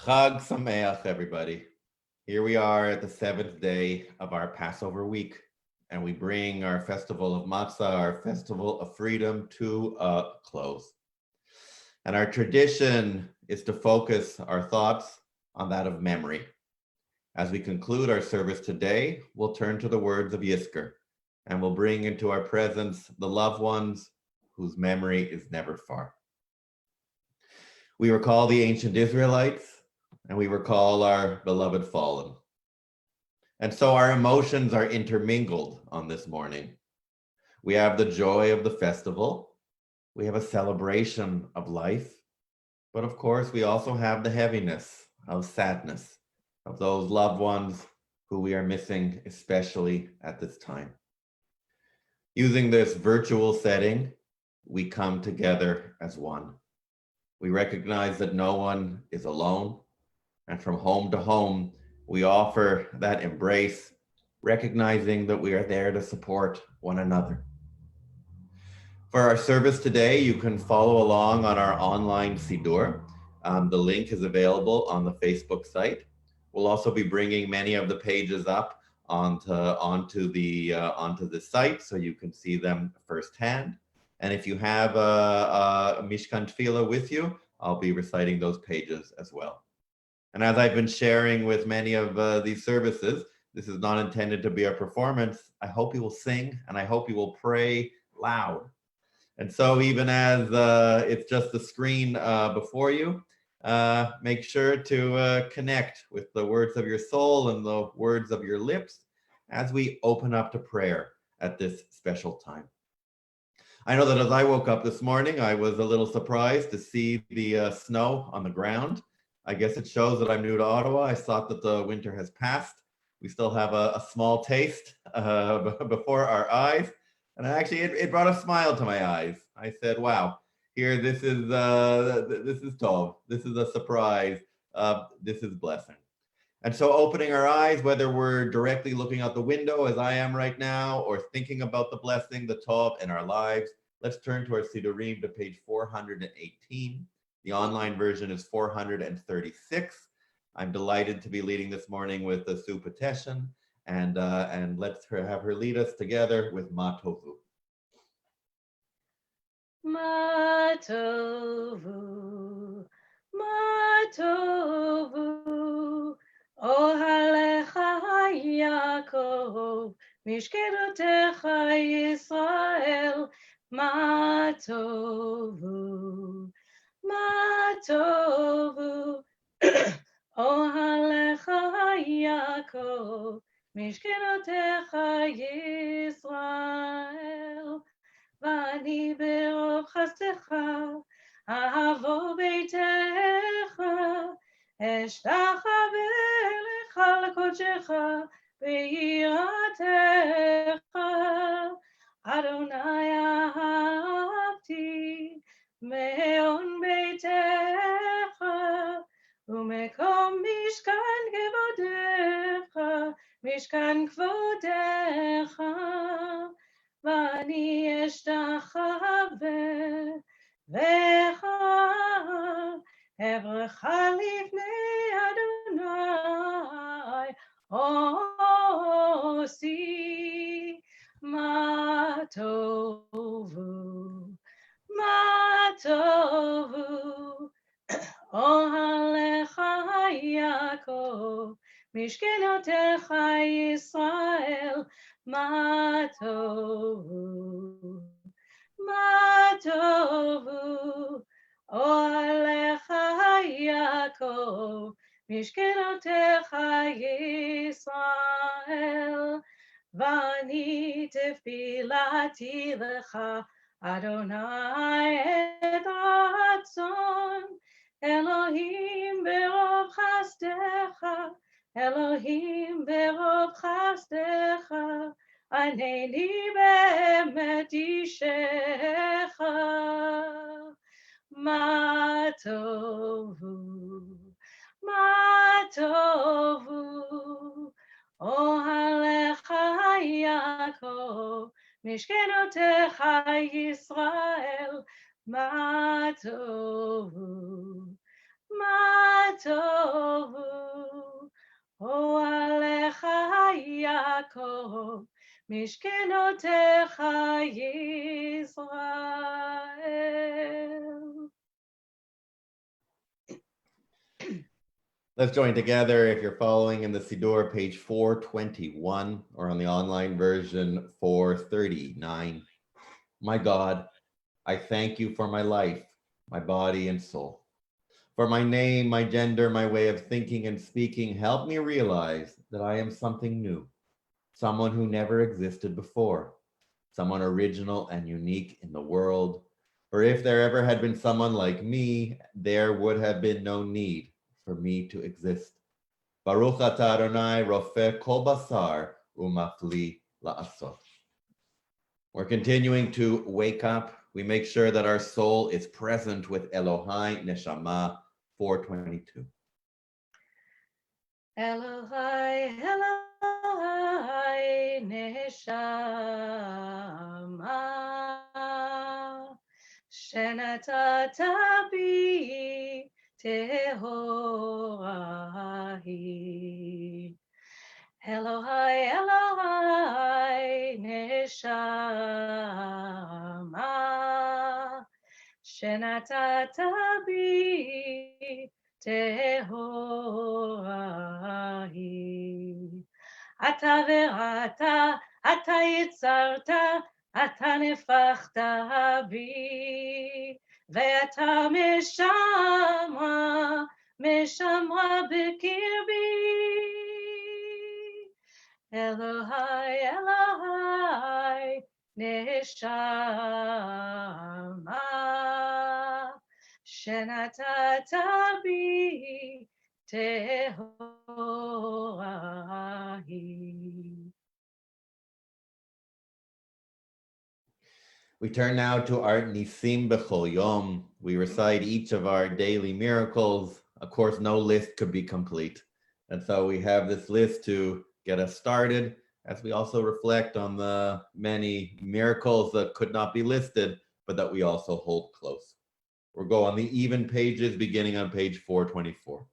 Chag Sameach, everybody. Here we are at the seventh day of our Passover week, and we bring our festival of Matzah, our festival of freedom, to a close. And our tradition is to focus our thoughts on that of memory. As we conclude our service today, we'll turn to the words of Yizkor, and we'll bring into our presence the loved ones whose memory is never far. We recall the ancient Israelites, and we recall our beloved fallen. And so our emotions are intermingled on this morning. We have the joy of the festival. We have a celebration of life. But of course, we also have the heaviness of sadness of those loved ones who we are missing, especially at this time. Using this virtual setting, we come together as one. We recognize that no one is alone. And from home to home, we offer that embrace, recognizing that we are there to support one another. For our service today, you can follow along on our online Siddur. The link is available on the Facebook site. We'll also be bringing many of the pages up onto the site so you can see them firsthand. And if you have a Mishkan Tefillah with you, I'll be reciting those pages as well. And as I've been sharing with many of these services, this is not intended to be a performance. I hope you will sing and I hope you will pray loud. And so even as it's just the screen before you, make sure to connect with the words of your soul and the words of your lips as we open up to prayer at this special time. I know that as I woke up this morning, I was a little surprised to see the snow on the ground. I guess it shows that I'm new to Ottawa. I thought that the winter has passed. We still have a small taste before our eyes. And actually, it brought a smile to my eyes. I said, wow, here, this is Tov. This is a surprise. This is blessing. And so opening our eyes, whether we're directly looking out the window as I am right now, or thinking about the blessing, the Tov in our lives, let's turn to our Siddurim to page 418. The online version is 436. I'm delighted to be leading this morning with the Sue Peteshin, and let's have her lead us together with Ma Tovu. Ma Tovu, Ma Tovu, Ohalecha Yaakov, Mishkelotecha Yisrael, Ma Tovu, Ma Tovu, Ohalecha Yaakov, Mishkelotecha Yisrael. ואני ברוב חסדך, אהבו ביתך, אשתחווה לך לקודשך, ביראתך. אדוני אהבתי, מעון ביתך, ומקום משכן כבודך, משכן כבודך. ואני אשתחווה לך, אברך לפני אדוני, עושי מה טובו, מה טובו, אוהליך יעקב, משכנותיך ישראל, מה טובו, מה טובו, אוהליך יעקב, משכנותיך ישראל. ואני תפילתי לך, אדוני את רצון, אלוהים ברוב חסדך, אלוהים ברוב חסדך, ענני באמת אישך. מה טובו, מה טובו, אוהליך יעקב, משכנותיך ישראל, מה טובו, מה טובו, אוהליך יעקב, משכנותיך ישראל. Let's join together if you're following in the Siddur, page 421, or on the online version 439. My God, I thank you for my life, my body and soul. For my name, my gender, my way of thinking and speaking, help me realize that I am something new, someone who never existed before, someone original and unique in the world. For if there ever had been someone like me, there would have been no need for me to exist. Baruch atah Adonai, rofeh kol basar, umafli la'asot. We're continuing to wake up. We make sure that our soul is present with Elohai Neshama 422. Elohai, Elohai, Neshama, Shenatata bi tehorahi. Elohai, Elohai, Neshama, Shenatata bi tehorahi. אתה ואתה, אתה יצרת, אתה נפחת בי, ואתה משמרה, משמרה בקרבי. אלוהי, אלוהי, נשמה, שנתת בי tehorahi. We turn now to our Nisim B'chol Yom. We recite each of our daily miracles. Of course, no list could be complete. And so we have this list to get us started, as we also reflect on the many miracles that could not be listed, but that we also hold close. We'll go on the even pages, beginning on page 424.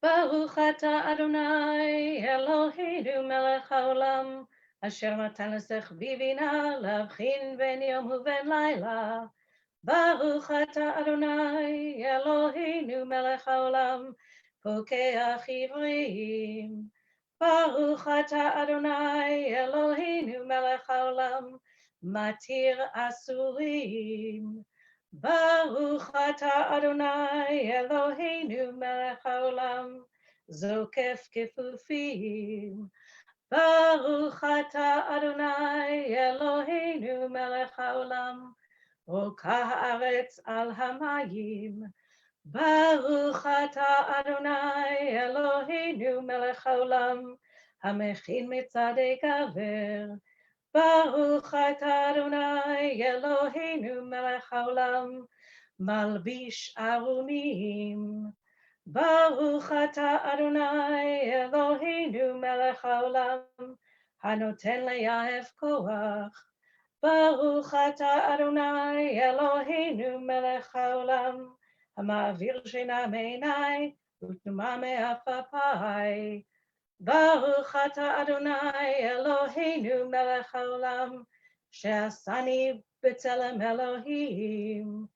Baruch atah Adonai Eloheinu melech haolam, asher natan לשכבי בינה להבחין בין יום ובין לילה. Baruch atah Adonai Eloheinu melech haolam, פוקח עברים. Baruch atah Adonai Eloheinu melech haolam, מתיר אסורים. Baruch atah Adonai Eloheinu melech haolam, zokef kefufim. Baruch atah Adonai Eloheinu melech haolam, rokah haaretz al hamayim. Baruch atah Adonai Eloheinu melech haolam, hamechin mitzadei gaver. Baruch atah Adonai Eloheinu melech haolam, malbish arumim. Baruch atah Adonai Eloheinu melech haolam, hanoten leyahev koach. Baruch atah Adonai Eloheinu melech haolam, hama'avir shina me'einai utnuma me'afapai. Baruch atah Adonai Eloheinu melech haolam, she'asani b'tzelem Elohim.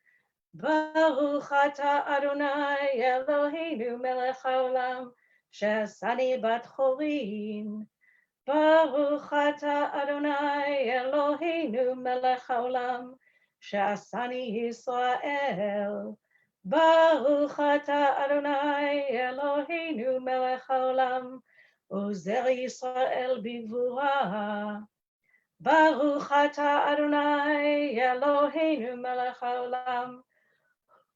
Baruch atah Adonai Eloheinu melech haolam, she'asani bat chorin. Baruch atah Adonai Eloheinu melech haolam, she'asani Yisrael. Baruch atah Adonai Eloheinu melech haolam, Ozer Yisrael b'gvura. Baruch atah Adonai Eloheinu melech haolam,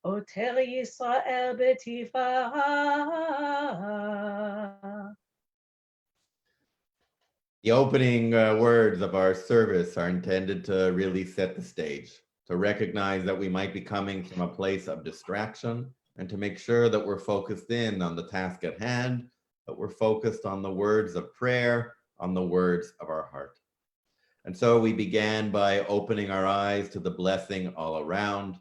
Oter Yisrael b'tifara. The opening words of our service are intended to really set the stage, to recognize that we might be coming from a place of distraction, and to make sure that we're focused in on the task at hand, that we're focused on the words of prayer, on the words of our heart. And so we began by opening our eyes to the blessing all around,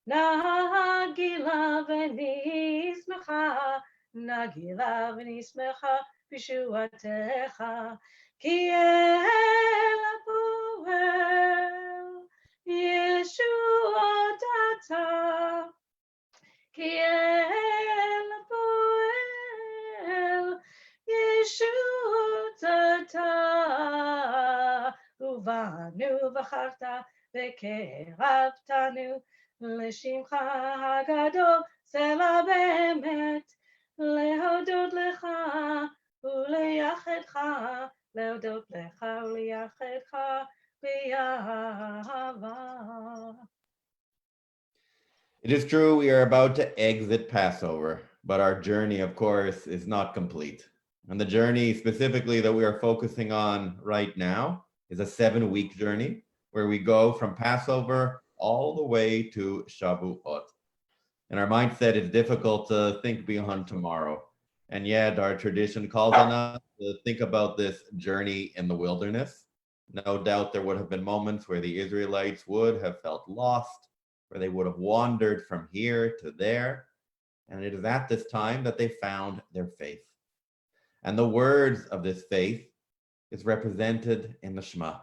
נגילה ונשמחה, נגילה ונשמחה בישועתך, כי אל הפועל ישועות אתה, כי אל הפועל ישועות אתה, ובנו בחרת וקרבתנו לשמך הגדול, סלע באמת, להודות לך ולייחדך, להודות לך ולייחדך באהבה. It is true we are about to exit Passover, but our journey, of course, is not complete. And the journey specifically that we are focusing on right now is a 7-week journey where we go from Passover all the way to Shavuot. And our mindset is difficult to think beyond tomorrow. And yet our tradition calls on us to think about this journey in the wilderness. No doubt there would have been moments where the Israelites would have felt lost, where they would have wandered from here to there. And it is at this time that they found their faith. And the words of this faith is represented in the Shema.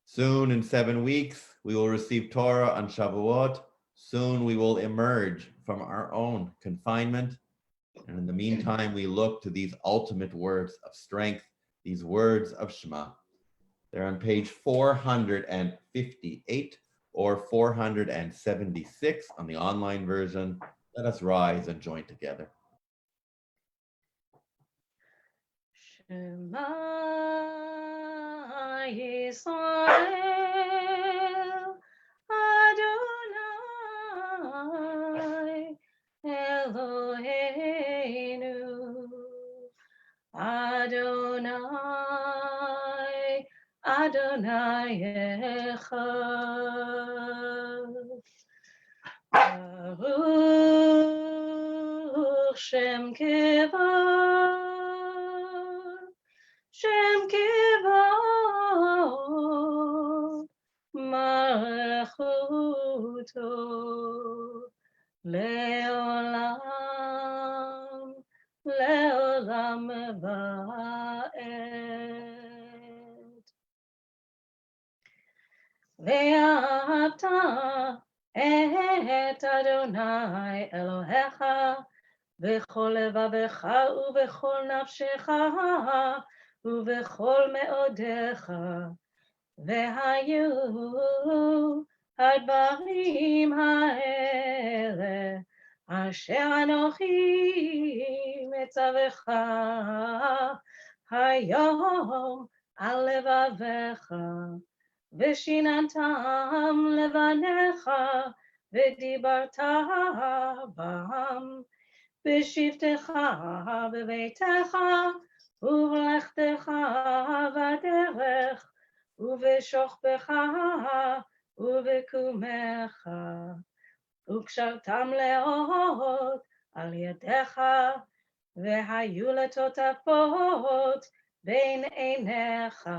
Soon, in 7 weeks, we will receive Torah on Shavuot. Soon we will emerge from our own confinement. And in the meantime, we look to these ultimate words of strength, these words of Shema. They're on page 458 or 476 on the online version. Let us rise and join together. Shema Yisrael, Adonai Eloheinu, Adonai, Adonai Echad. Baruch Shem Kevod, Shem Kevod, Malchuto, Leolam, Leolam Va'ed. Ve'ahavta et Adonai Elohecha b'chol levavecha ובכל נפשך ובכל מאודיך, והיו הדברים האלה אשר אנוכי מצווך היום על לבביך, ושיננתם לבניך ודיברת בם בשבתך בביתך ובלכתך בדרך ובשוכבך ובקומך, וקשרתם לאות על ידיך, והיו לטוטפות בין עיניך,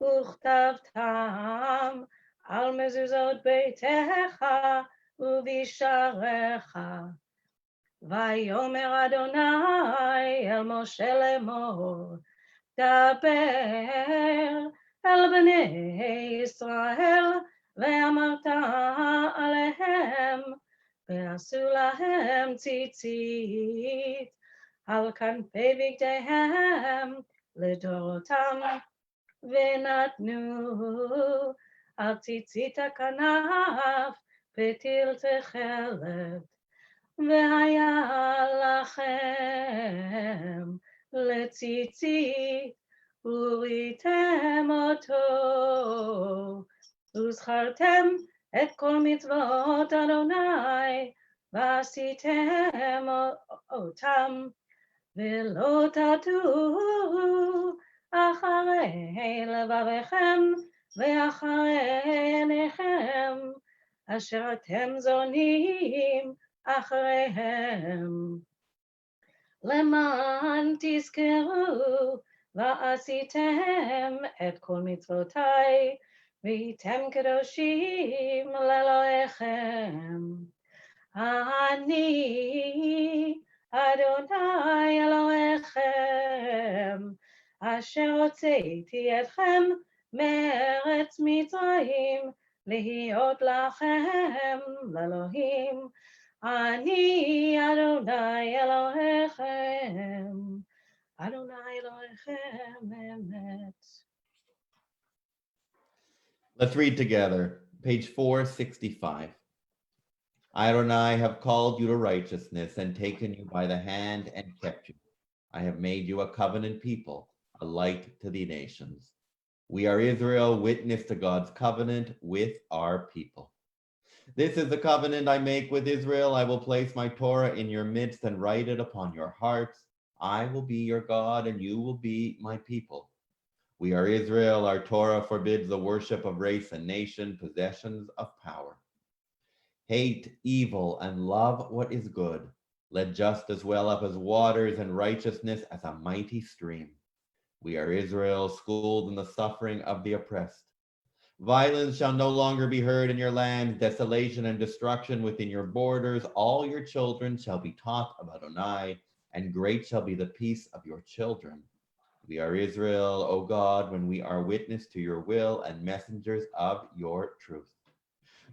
וכתבתם על מזוזות ביתך ובשעריך. ויאמר אדוני אל משה לאמור, דבר אל בני ישראל, ואמרת עליהם, ועשו להם ציצית על כנפי בגדיהם לדורותם, ונתנו על ציצית הכנף פתיל תכלת, והיה לכם לציצית, וראיתם אותו, וזכרתם את כל מצוות אדוני, ועשיתם אותם, ולא תטו אחרי לבביכם ואחרי עיניכם, אשר אתם זונים אחריהם. למען תזכרו ועשיתם את כל מצוותיי והייתם קדושים לאלוהיכם. אני אדוני אלוהיכם, אשר הוצאתי אתכם מארץ מצרים, להיות לכם לאלוהים. אני אדוני אלוהיכם, אדוני אלוהיכם אמת. Let's read together, page 465. I, Adonai, have called you to righteousness and taken you by the hand and kept you. I have made you a covenant people, a light to the nations. We are Israel, witness to God's covenant with our people. This is the covenant I make with Israel. I will place my Torah in your midst and write it upon your hearts. I will be your God and you will be my people. We are Israel. Our Torah forbids the worship of race and nation, possessions of power. Hate evil and love what is good. Let justice well up as waters and righteousness as a mighty stream. We are Israel, schooled in the suffering of the oppressed. Violence shall no longer be heard in your land, desolation and destruction within your borders. All your children shall be taught of Adonai, and great shall be the peace of your children. We are Israel, O God, when we are witness to your will and messengers of your truth.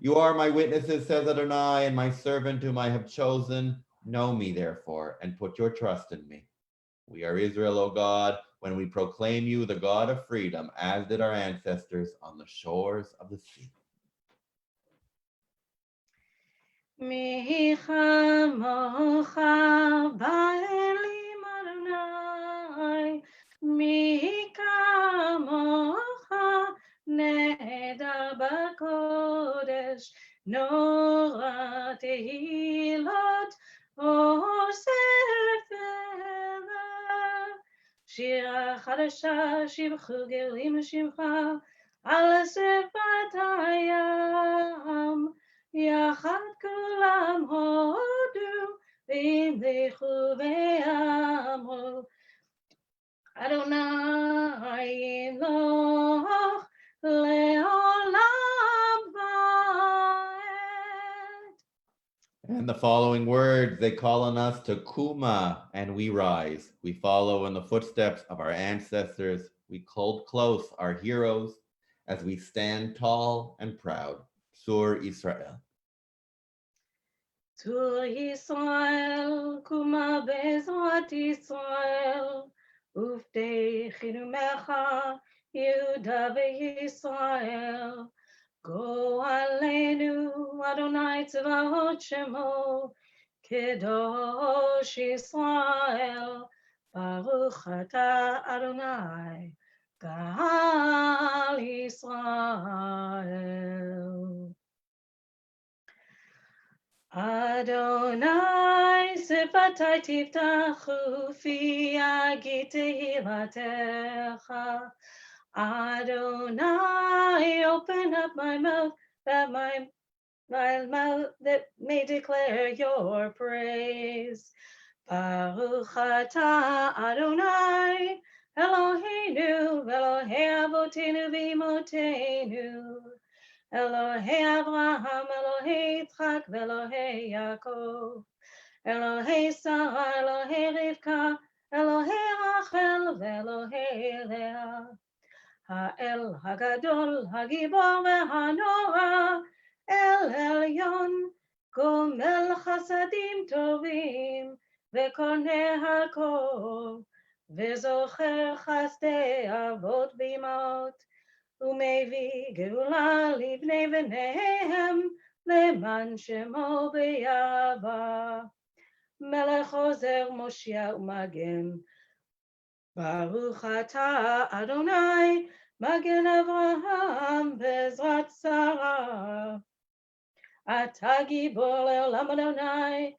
You are my witnesses, says Adonai, and my servant whom I have chosen. Know me, therefore, and put your trust in me. We are Israel, O God, when we proclaim you the God of freedom, as did our ancestors on the shores of the sea. מי כמוך באלים אדוני, מי כמוך נהדר בקודש, נורא תהילות עושה פלא. שירה חדשה שבחו גלים לשמך על שפת הים. יחד כולם הודו והמליכו ואמרו, אדוני ימלוך לעולם ועד. And the following words, they call on us to Kuma, and we rise. We follow in the footsteps of our ancestors. We hold close our heroes as we stand tall and proud. Sur Israel. צור ישראל, קומה בעזרת ישראל, ופתחי נאומך, יהודה וישראל. גואלנו, אדוני צבאות שמו, קדוש ישראל, ברוך אתה אדוני, גאל ישראל. Adonai, sifatai tiftachu fi yagi tehilatecha. Adonai, open up my mouth that my mouth that may declare your praise. Baruch atah Adonai, Eloheinu, Elohei avotenu v'imotenu. Elohei Abraham, Elohei Yitzchak, Elohei Yaakov, Elohei Sarah, Elohei Rivka, Elohei Rachel, Elohei Leah. Ha'el Hagadol, Hagibor ve'hanora, El Elyon, Gomel Chasadim Tovim, Ve'koneh hakol, Ve'zocher chasdei avot v'imot. ומביא גאולה לבני בניהם, למען שמו ביעבה. מלך עוזר מושיע ומגן. ברוך אתה אדוני, מגן אברהם בעזרת שרה. אתה גיבור לעולם אדוני,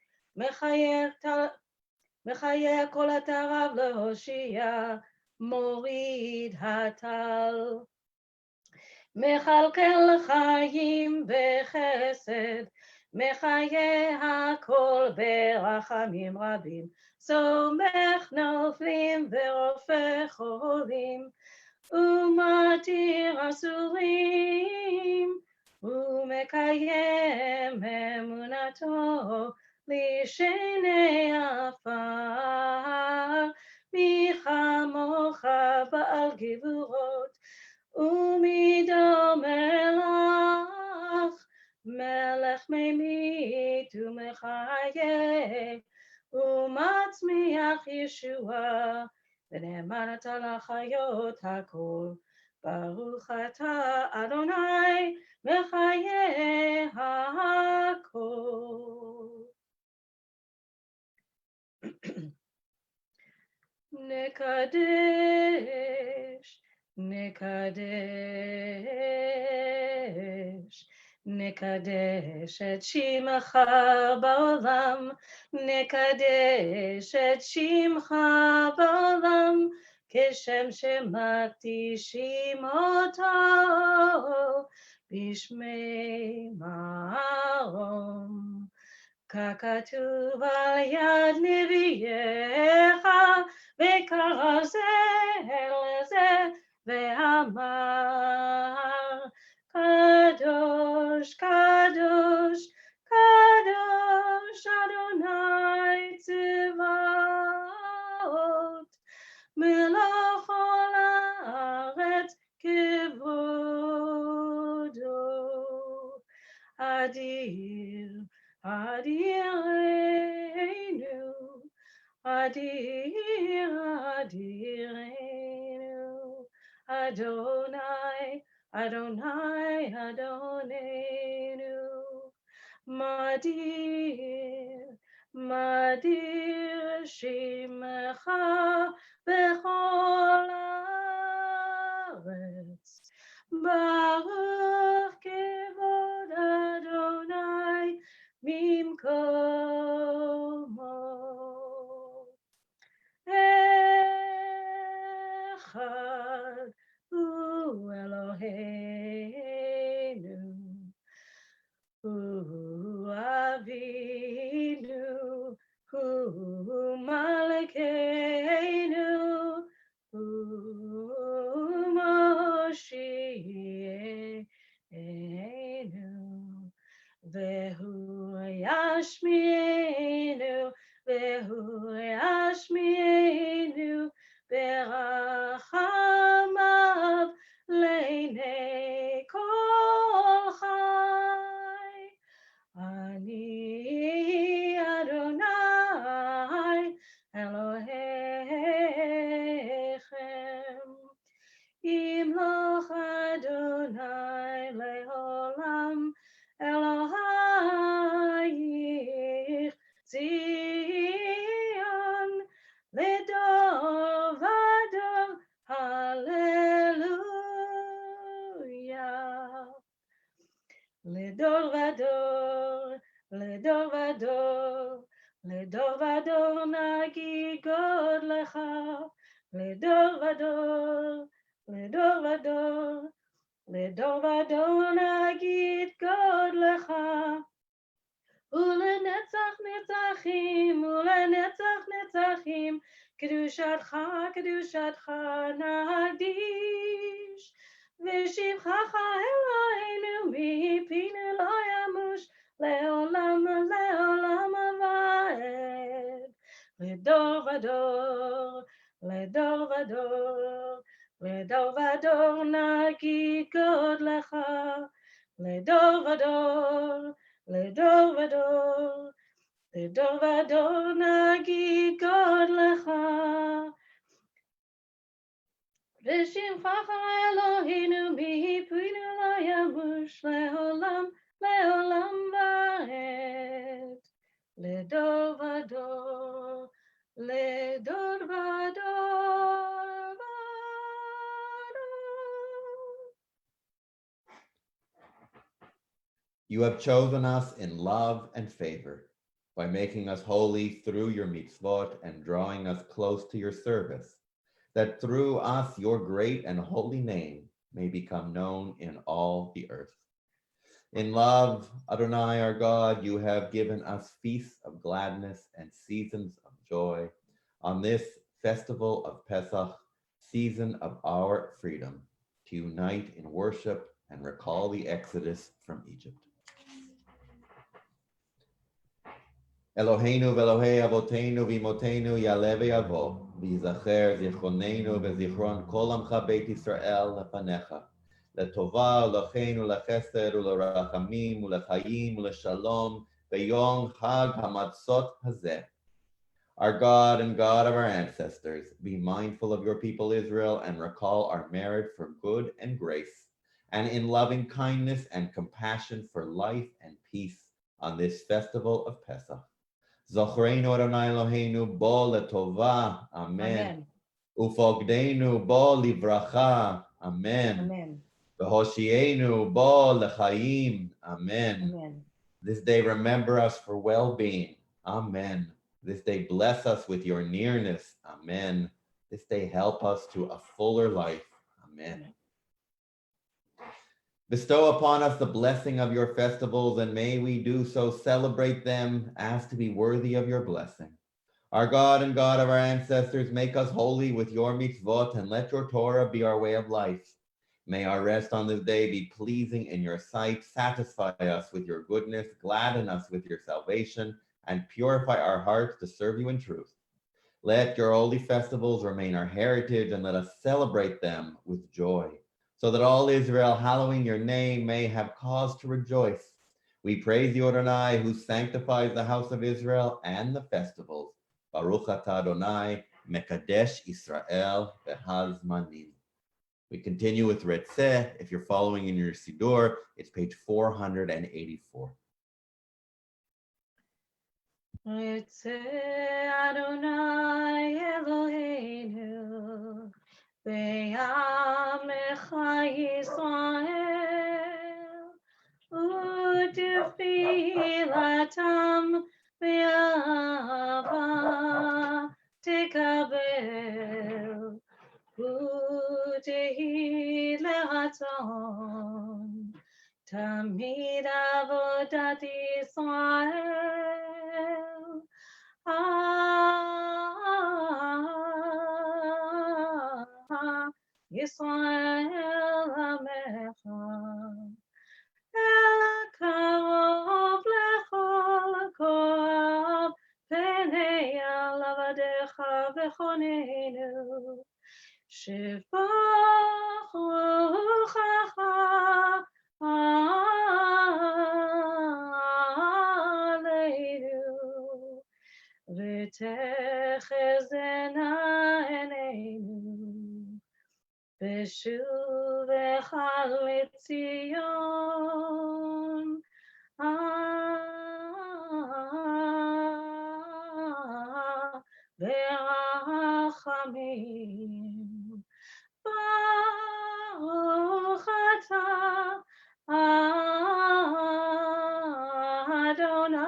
מחיה כל אתריו להושיע, מוריד הטל. מכלכל חיים בחסד, מחיה הכל ברחמים רבים, סומך נופלים ורופא חולים, ומתיר אסורים. לקיים אמונתו לשני עפר, מי כמוך בעל גבורות ומי דומה לך, מלך ממית ומחיה ומצמיח ישועה, ונאמנת לחיות הכל. ברוך אתה אדוני מחיי הכל. נקדש, נקדש, נקדש את שמך בעולם, נקדש את שמך בעולם, כשם שמקדישים אותו בשמי מרום. ככתוב על יד נביאך, וקרא זה אל זה, ואמר, קדוש, קדוש, קדוש, אדוני צבאות, מלך כל הארץ כבודו. אדיר, אדירנו, אדיר, אדירנו, אדוני, אדוני, אדוננו, מדיר, מדיר שמך בכל הארץ, ברוך כבוד אדוני ממקומו. אחד הוא אלוהינו, הוא אבינו, הוא מלכנו, הוא מושיענו, והוא ישמיענו, והוא ישמיענו ברחמיו לעיני כל חי. אני אדוני אלוהיכם, ימלוך אדוני לעולם, אלוהייך ציון לדור ודור, הללויה. לדור ודור, לדור ודור, לדור ודור נגיד גודלך, לדור ודור, לדור ודור, לדור ודור נגיד גודלך, ולנצח נצחים, ולנצח נצחים, קדושתך, קדושתך נקדיש, ושבחך אלוהינו מפינו לא ימוש, לעולם לעולם ועד. לדור ודור, לדור ודור, לדור ודור נגיד גודלך, לדור ודור, לדור ודור, לדור ודור נגיד גודלך, ושמך אלוהינו מפינו לא ימוש, לעולם לעולם ועד. לדור ודור, לדור ודור ודור. You have chosen us in love and favor by making us holy through your mitzvot and drawing us close to your service, that through us your great and holy name may become known in all the earth. In love, Adonai our God, you have given us feasts of gladness and seasons of joy on this festival of Pesach, season of our freedom, to unite in worship and recall the exodus from Egypt. Eloheinu ve'Elohei Avotenu v'Imotenu Ya'aleh ve'Yavo v'Yizacher Zichronenu ve'Zichron Kol Amcha Beit Yisrael lefanecha Letova u'Lecheinu leChesed u'Lerachamim u'Lechayim u'Leshalom B'Yom Chag HaMatzot Hazeh. Our God and God of our ancestors, be mindful of your people Israel and recall our merit for good and grace, and in loving kindness and compassion for life and peace on this festival of Pesach. Zochreinu Adonai Eloheinu bo letova, amen. Amen. Ufogdeinu bo livracha, amen. Amen. V'hoshienu bo lechaim, amen. Amen. This day remember us for well-being, amen. This day bless us with your nearness, amen. This day help us to a fuller life, amen. Amen. Bestow upon us the blessing of your festivals, and may we do so celebrate them as to be worthy of your blessing. Our God and God of our ancestors, make us holy with your mitzvot, and let your Torah be our way of life. May our rest on this day be pleasing in your sight. Satisfy us with your goodness, gladden us with your salvation, and purify our hearts to serve you in truth. Let your holy festivals remain our heritage, and let us celebrate them with joy, so that all Israel, hallowing your name, may have cause to rejoice. We praise you, Adonai, who sanctifies the house of Israel and the festivals. Baruch atah Adonai, Mekadesh Israel v'hazmanim. We continue with Retzeh. If you're following in your Siddur, it's page 484. Ritzeh Adonai Eloheinu ve'amecha Yisrael u'tefilatam ve'ava tekabel u'tehi lehatzon tamid avodat Yisrael Yisrael Amecha El Karov Lechol Korov Penei Lavadecha V'chonenu Shivach Ruchacha Aleinu ותחזינה עינינו בשובך לציון ברחמים ברוך אתה אדוני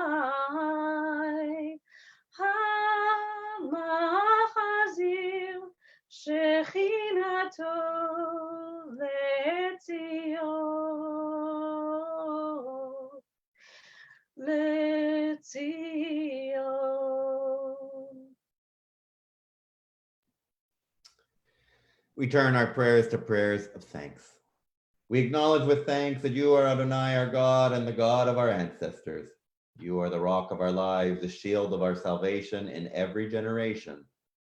המחזיר שכינתו לציון. We turn our prayers to prayers of thanks. We acknowledge with thanks that you are Adonai, our God, and the God of our ancestors. You are the rock of our lives, the shield of our salvation in every generation.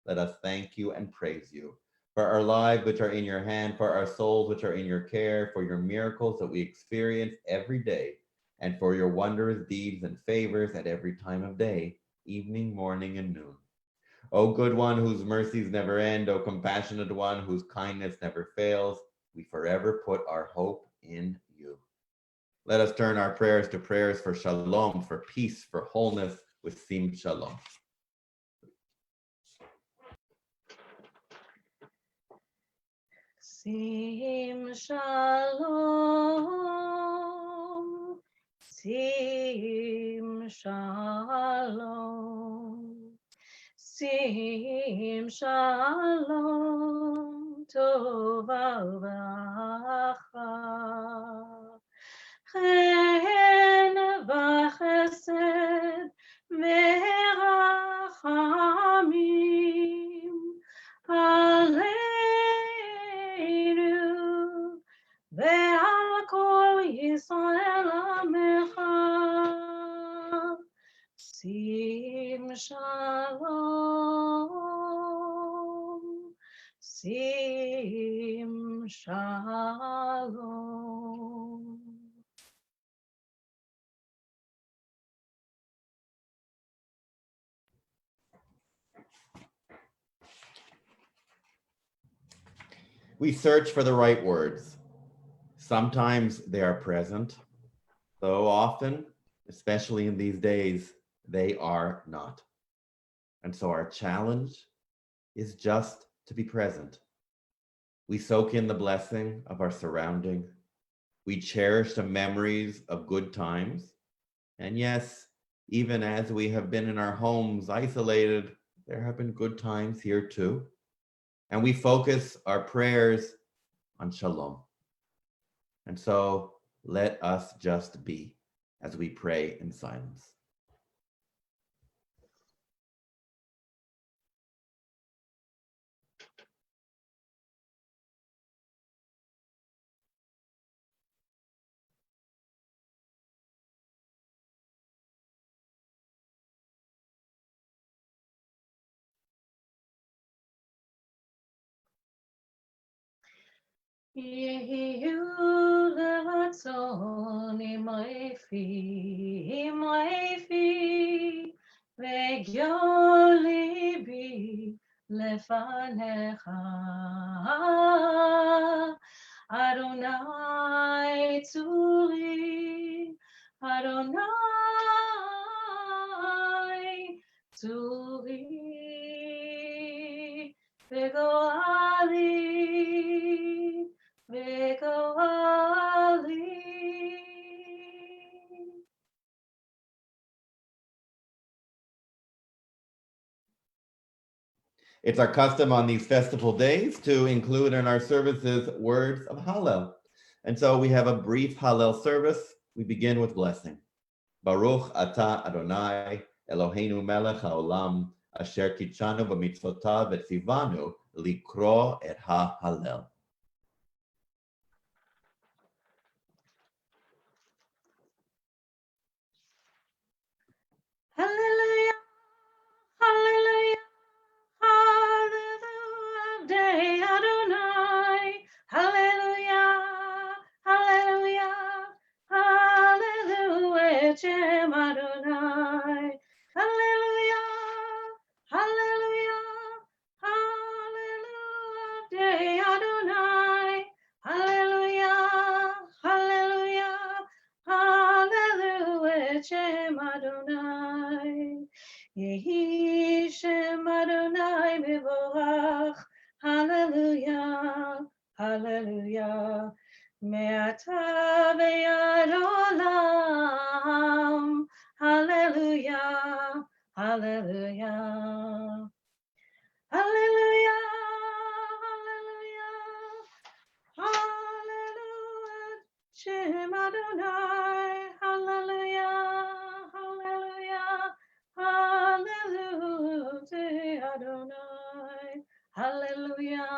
Let us thank you and praise you for our lives which are in your hand, for our souls which are in your care, for your miracles that we experience every day, and for your wondrous deeds and favors at every time of day, evening, morning, and noon. O good one whose mercies never end, O compassionate one whose kindness never fails, we forever put our hope in you. Let us turn our prayers to prayers for shalom, for peace, for wholeness with Sim Shalom. Sim Shalom, Sim Shalom, Sim Shalom, Tova Uvracha, Chen v'chesed v'rachamim, Aleinu ve'al kol Yisrael Amecha sim shalom, sim shalom. We search for the right words. Sometimes they are present, though often, especially in these days, they are not. And so our challenge is just to be present. We soak in the blessing of our surrounding. We cherish the memories of good times. And yes, even as we have been in our homes isolated, there have been good times here too. And we focus our prayers on shalom. And so let us just be as we pray in silence. יהיו לרצון עמי פי, וגיור ליבי לפניך. אדוני צורי, אדוני צורי, וגואלי. It's our custom on these festival days to include in our services words of Hallel. And so we have a brief Hallel service. We begin with blessing. Baruch atah Adonai Eloheinu melech haolam asher kitshanu b'mitzvotav v'tzivanu likro et ha-Hallel. Hallelujah, hallelujah, hallelujah, day Adonai. Hallelujah, hallelujah, hallelujah, Shem Adonai. Hallelujah, hallelujah, hallelujah, day Adonai. Hallelujah, hallelujah, hallelujah, Shem Adonai. Yehi Shem Adonai mevorach. Hallelujah, hallelujah. Me'ata ve'ad olam. Hallelujah, hallelujah. Hallelujah, hallelujah, hallelujah, Shem Adonai, hallelujah, hallelujah, hallelujah, Adonai, hallelujah,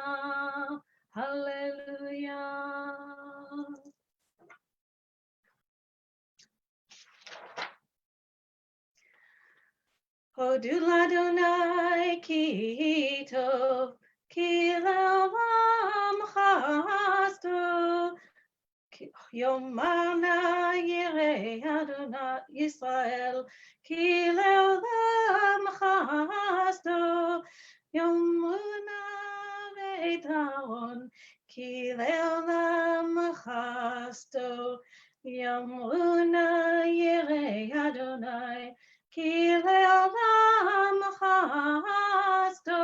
hallelujah. Hodu l'Adonai ki tov, ki le'olam chasto. Yomana yirei Adonai Yisrael, ki le'olam chasto. Yomuna beit Aaron, ki le'olam chasto. Yomuna yirei Adonai, ki le'olam chasto.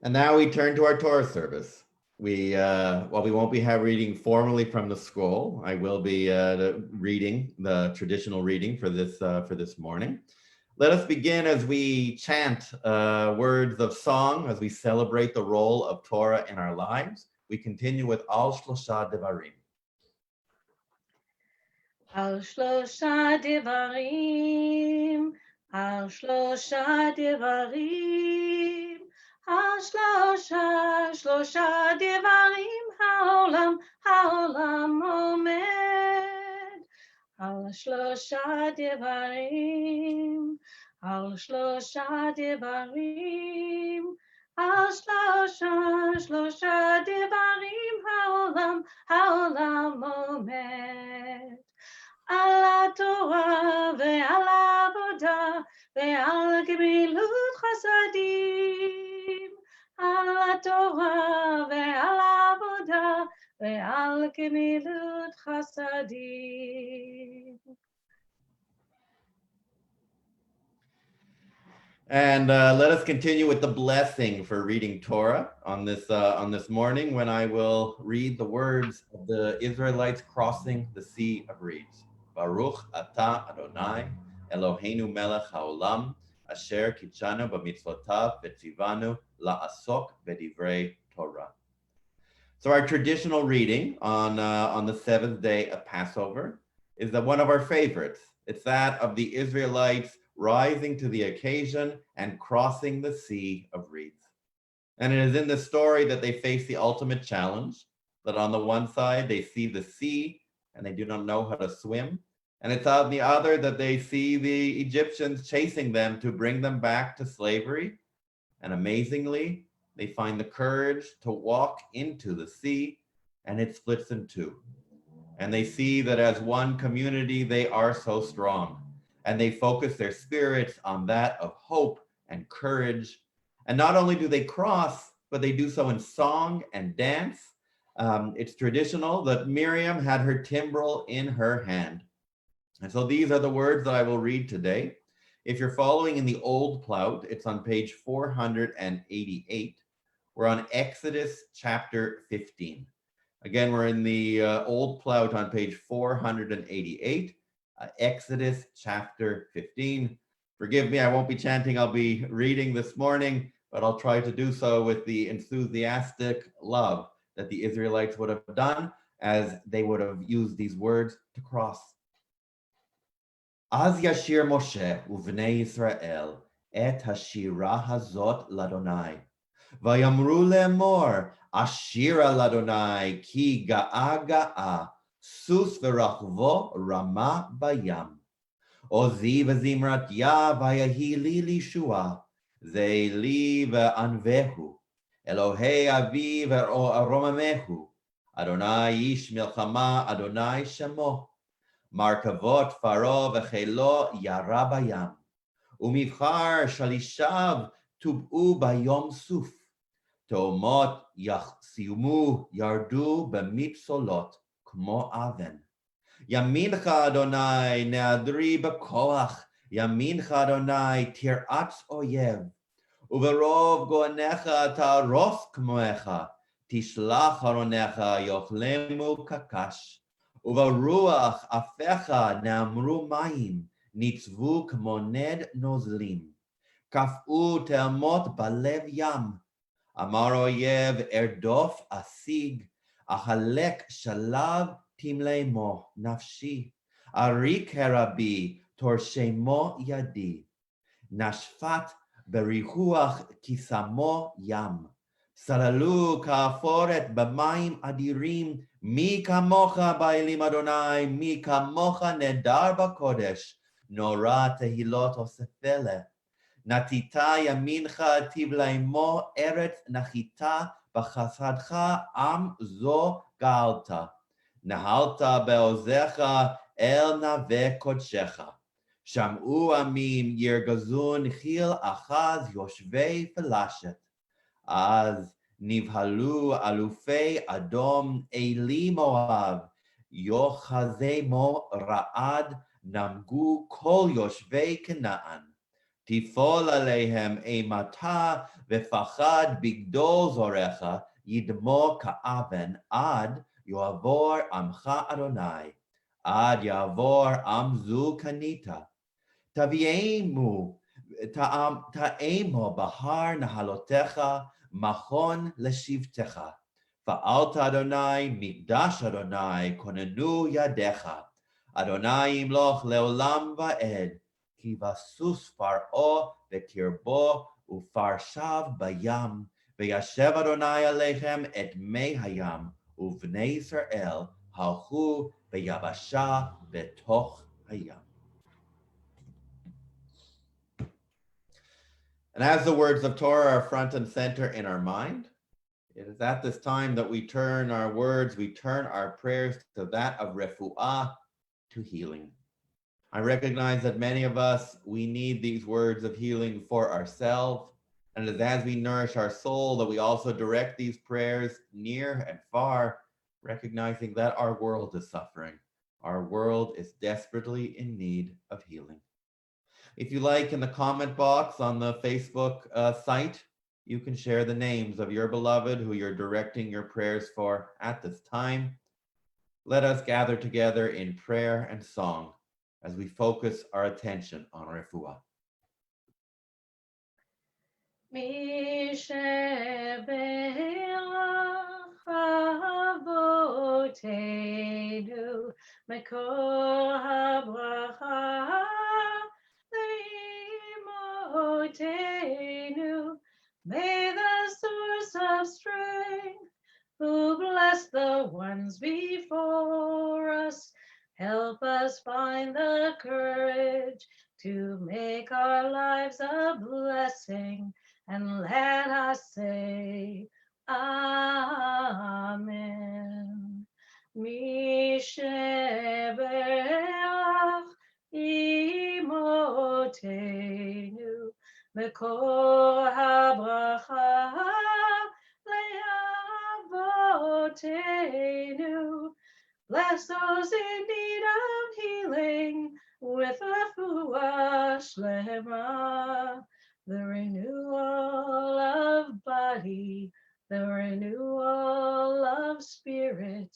And now we turn to our Torah service. While we won't be reading formally from the scroll, I will be reading the traditional reading for this morning. Let us begin as we chant words of song, as we celebrate the role of Torah in our lives. We continue with Al Shlosha Devarim. Al Shlosha Devarim, Al Shlosha Devarim, שלושה דברים העולם עומד. על שלושה דברים, על שלושה דברים, על שלושה דברים העולם עומד. על התורה ועל העבודה ועל גמילות חסדים. על התורה ועל העבודה ועל גמילות חסדים. And let us continue with the blessing for reading Torah on this morning, when I will read the words of the Israelites crossing the Sea of Reeds. Baruch atah Adonai Eloheinu melech haolam asher kitshanu b'mitzvotav v'tzivanu la'asok b'divrei Torah. So our traditional reading on the seventh day of Passover is one of our favorites. It's that of the Israelites rising to the occasion and crossing the Sea of Reeds. And it is in this story that they face the ultimate challenge, that on the one side they see the sea and they do not know how to swim. And it's on the other that they see the Egyptians chasing them to bring them back to slavery. And amazingly, they find the courage to walk into the sea, and it splits in two. And they see that as one community, they are so strong. And they focus their spirits on that of hope and courage. And not only do they cross, but they do so in song and dance. It's traditional that Miriam had her timbrel in her hand. And so these are the words that I will read today. If you're following in the old Plaut, it's on page 488. We're on Exodus chapter 15. Again, we're in the old Plaut on page 488. Exodus chapter 15. Forgive me, I won't be chanting, I'll be reading this morning, but I'll try to do so with the enthusiastic love that the Israelites would have done as they would have used these words to cross. Az yashir Moshe uvnei Yisrael et hashira hazot ladonai. Vayamru lemor ashira ladonai ki ga'a ga'a. Sus v'rachvo rama bayam. Ozi v'zimrat ya vayahi li lishua. Ze li v'anvehu. Elohei avi v'aromamehu. Adonai ish milchama Adonai shemo. Markavot faro v'chelo yara bayam. Umivchar shalishav tub'u bayom suf. Tomot yachsiumu yardu b'mitzolot. Kmo aven. Yamincha Adonai neadri b'koach. Yamincha Adonai tir'atz oyev. Uverov goanecha ta'ros kmoecha. Tishlach haronecha yochlemu kakash. Uvaruach afecha neamru mayim. Nitzvu kmoned nozlim. Kaf'u te'amot balev yam. Amar oyev erdof asig. Ahalek shalav timlemo nafshi. Arik herabi torshemo yadi. Nashfat berihuach kisamo yam. Salalu ka'aforet b'mayim adirim. Mi kamocha ba'ilim Adonai. Mi kamocha nedar b'kodesh. Nora tehilot osefele. Natita yamincha tivlaimo eretz nachita. B'chasadcha am zo galta. Nahalta be'ozecha el nave kodshecha. Sham'u amim yirgazun chil achaz yoshvei felashet. Az nivhalu alufei adom eli moav. Yochazei mo ra'ad namgu kol yoshvei Canaan. Tifol aleihem eimata v'fachad bigdol zorecha yidmo ka'aven ad yoavor amcha Adonai ad yavor amzu kanita. Taviemu ta'emo bahar nahalotecha machon leshivtecha. Fa'alta Adonai mikdash Adonai konenu yadecha. Adonai imloch leolam va'ed. כי בסוס פרעה בקרבו ופרשיו בים, וישב אדוני עליכם את מי הים, ובני ישראל הלכו ביבשה בתוך הים. And as the words of Torah are front and center in our mind, it is at this time that we turn our words, we turn our prayers to that of refuah, to healing. I recognize that many of us, we need these words of healing for ourselves. And it is as we nourish our soul that we also direct these prayers near and far, recognizing that our world is suffering. Our world is desperately in need of healing. If you like, in the comment box on the Facebook site, you can share the names of your beloved who you're directing your prayers for at this time. Let us gather together in prayer and song as we focus our attention on refuah. מקור הברכה לאמותינו. May the source of strength, who bless the ones before us, help us find the courage to make our lives a blessing, and let us say, Amen. Mishebeach imotenu, מקור הברכה לאבותינו. Bless those in need of healing with refuah shlema, the renewal of body, the renewal of spirit,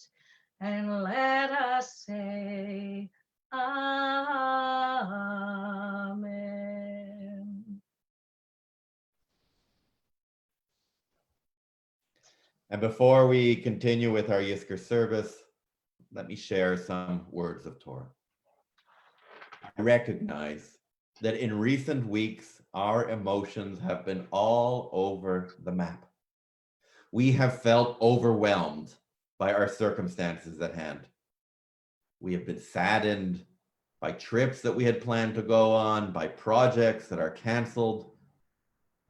and let us say, Amen. And before we continue with our Yizkor service, let me share some words of Torah. I recognize that in recent weeks, our emotions have been all over the map. We have felt overwhelmed by our circumstances at hand. We have been saddened by trips that we had planned to go on, by projects that are canceled,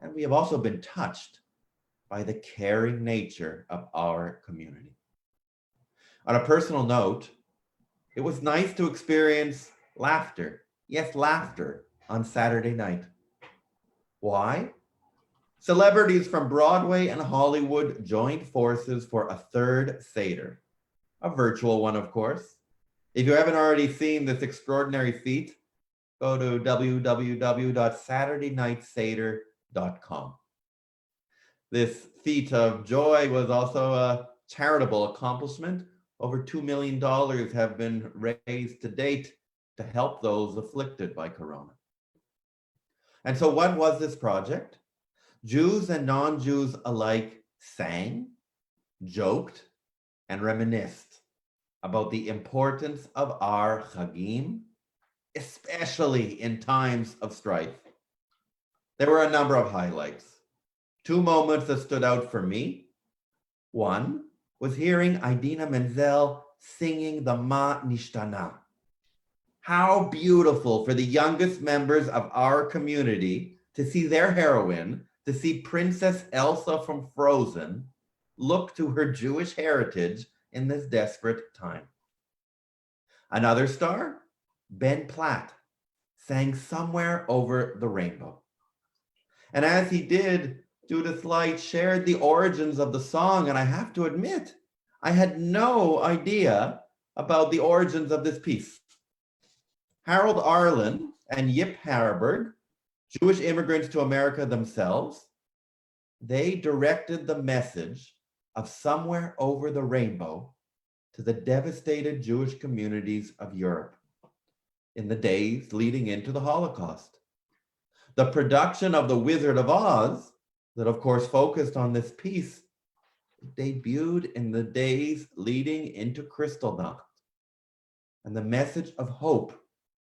and we have also been touched by the caring nature of our community. On a personal note, it was nice to experience laughter, yes, laughter, on Saturday night. Why? Celebrities from Broadway and Hollywood joined forces for a third Seder, a virtual one, of course. If you haven't already seen this extraordinary feat, go to www.saturdaynightseder.com. This feat of joy was also a charitable accomplishment. Over $2 million have been raised to date to help those afflicted by Corona. And so what was this project? Jews and non-Jews alike sang, joked, and reminisced about the importance of our chagim, especially in times of strife. There were a number of highlights. Two moments that stood out for me. One was hearing Idina Menzel singing the Ma Nishtana. How beautiful for the youngest members of our community to see their heroine, to see Princess Elsa from Frozen, look to her Jewish heritage in this desperate time. Another star, Ben Platt, sang Somewhere Over the Rainbow. And as he did, Judith Light shared the origins of the song, and I have to admit, I had no idea about the origins of this piece. Harold Arlen and Yip Harburg, Jewish immigrants to America themselves, they directed the message of Somewhere Over the Rainbow to the devastated Jewish communities of Europe in the days leading into the Holocaust. The production of The Wizard of Oz, that of course focused on this piece, debuted in the days leading into Kristallnacht. And the message of hope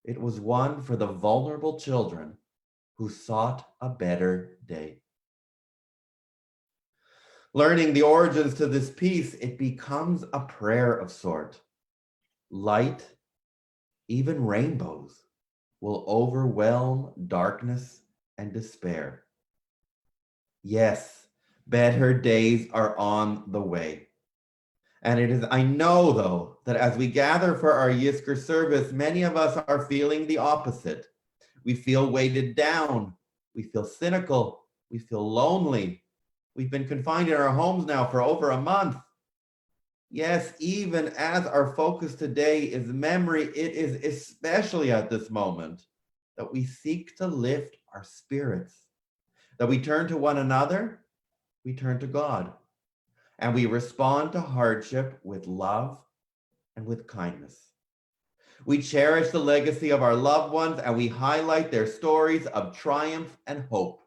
It was one for the vulnerable children who sought a better day. Learning the origins to this piece, it becomes a prayer of sort. Light, even rainbows, will overwhelm darkness and despair. Yes, better days are on the way. And it is, I know though, that as we gather for our Yizkor service, many of us are feeling the opposite. We feel weighted down. We feel cynical. We feel lonely. We've been confined in our homes now for over a month. Yes, even as our focus today is memory, it is especially at this moment that we seek to lift our spirits, that we turn to one another, we turn to God, and we respond to hardship with love and with kindness. We cherish the legacy of our loved ones and we highlight their stories of triumph and hope.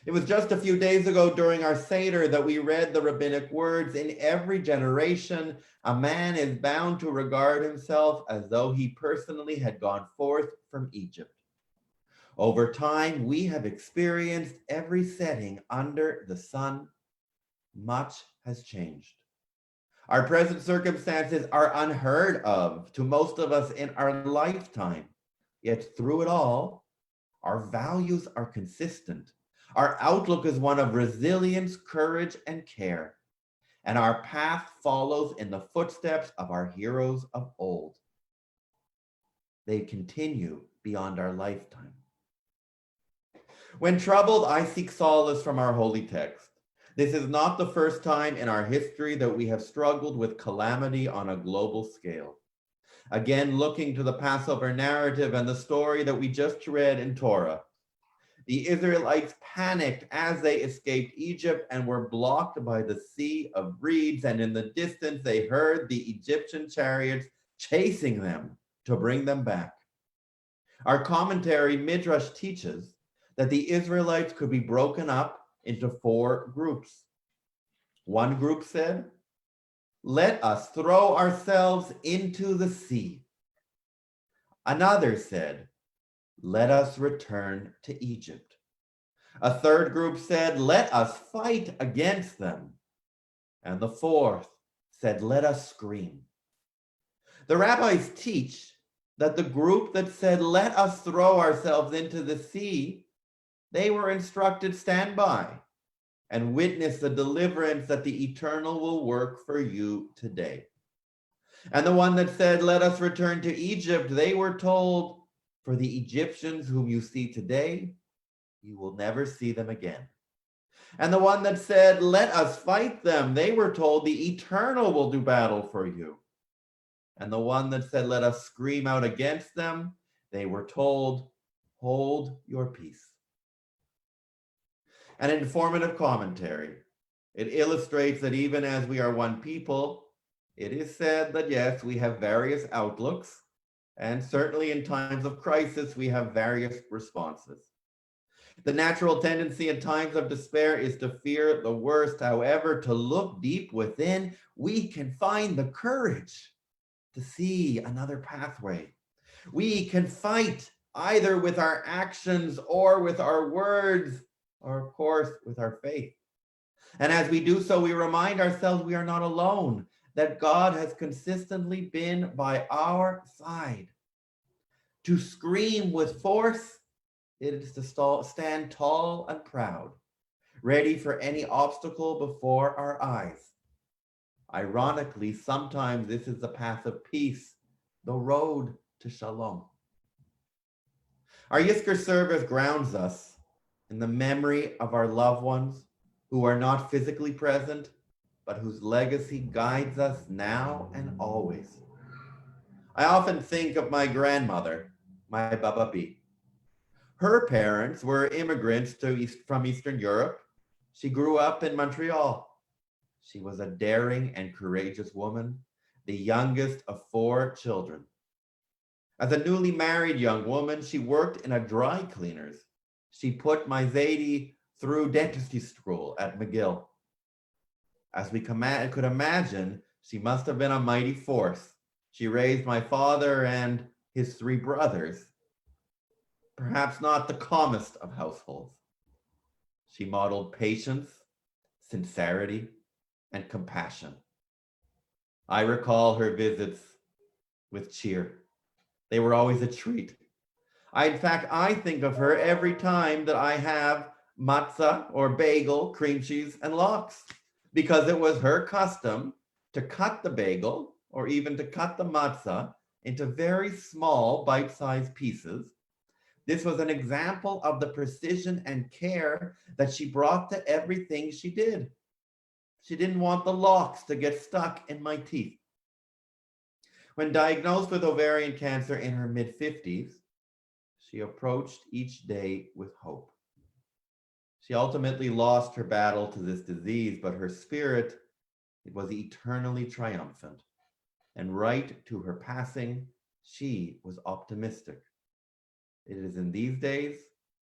It was just a few days ago during our Seder that we read the rabbinic words, in every generation, a man is bound to regard himself as though he personally had gone forth from Egypt. Over time, we have experienced every setting under the sun. Much has changed. Our present circumstances are unheard of to most of us in our lifetime. Yet through it all, our values are consistent. Our outlook is one of resilience, courage, and care. And our path follows in the footsteps of our heroes of old. They continue beyond our lifetime. When troubled, I seek solace from our holy text. This is not the first time in our history that we have struggled with calamity on a global scale. Again, looking to the Passover narrative and the story that we just read in Torah, the Israelites panicked as they escaped Egypt and were blocked by the sea of reeds, and in the distance they heard the Egyptian chariots chasing them to bring them back. Our commentary, Midrash, teaches that the Israelites could be broken up into 4 groups. One group said, "Let us throw ourselves into the sea." Another said, "Let us return to Egypt." A third group said, "Let us fight against them." And the fourth said, "Let us scream." The rabbis teach that the group that said, "Let us throw ourselves into the sea," they were instructed, "Stand by and witness the deliverance that the Eternal will work for you today." And the one that said, "Let us return to Egypt," they were told, "For the Egyptians whom you see today, you will never see them again." And the one that said, "Let us fight them," they were told, "The Eternal will do battle for you." And the one that said, "Let us scream out against them," they were told, "Hold your peace." An informative commentary. It illustrates that even as we are one people, it is said that yes, we have various outlooks, and certainly in times of crisis, we have various responses. The natural tendency in times of despair is to fear the worst. However, to look deep within, we can find the courage to see another pathway. We can fight either with our actions or with our words, or of course with our faith. And as we do so, we remind ourselves we are not alone, that God has consistently been by our side. To scream with force, it is to stand tall and proud, ready for any obstacle before our eyes. Ironically, sometimes this is the path of peace, the road to shalom. Our Yizkor service grounds us in the memory of our loved ones who are not physically present, but whose legacy guides us now and always. I often think of my grandmother, my Baba B. Her parents were immigrants from Eastern Europe. She grew up in Montreal. She was a daring and courageous woman, the youngest of 4 children. As a newly married young woman, she worked in a dry cleaners. She put my Zadie through dentistry school at McGill. As we could imagine, she must have been a mighty force. She raised my father and his three brothers, perhaps not the calmest of households. She modeled patience, sincerity, and compassion. I recall her visits with cheer. They were always a treat. In fact, I think of her every time that I have matzah or bagel, cream cheese, and lox, because it was her custom to cut the bagel or even to cut the matzah into very small bite-sized pieces. This was an example of the precision and care that she brought to everything she did. She didn't want the lox to get stuck in my teeth. When diagnosed with ovarian cancer in her mid-50s, she approached each day with hope. She ultimately lost her battle to this disease, but her spirit, it was eternally triumphant. And right to her passing, she was optimistic. It is in these days,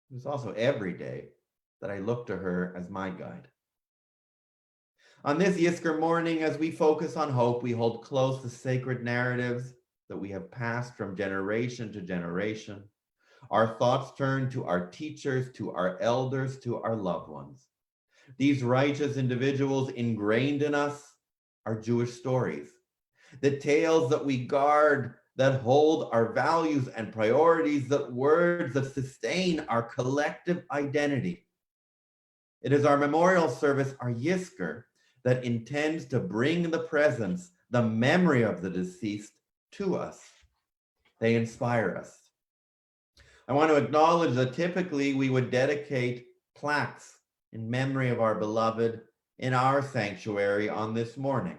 it is also every day, that I look to her as my guide. On this Yizkor morning, as we focus on hope, we hold close the sacred narratives that we have passed from generation to generation. Our thoughts turn to our teachers, to our elders, to our loved ones. These righteous individuals ingrained in us are Jewish stories, the tales that we guard, that hold our values and priorities, that words that sustain our collective identity. It is our memorial service, our Yizkor, that intends to bring the presence, the memory of the deceased to us. They inspire us. I want to acknowledge that typically we would dedicate plaques in memory of our beloved in our sanctuary on this morning.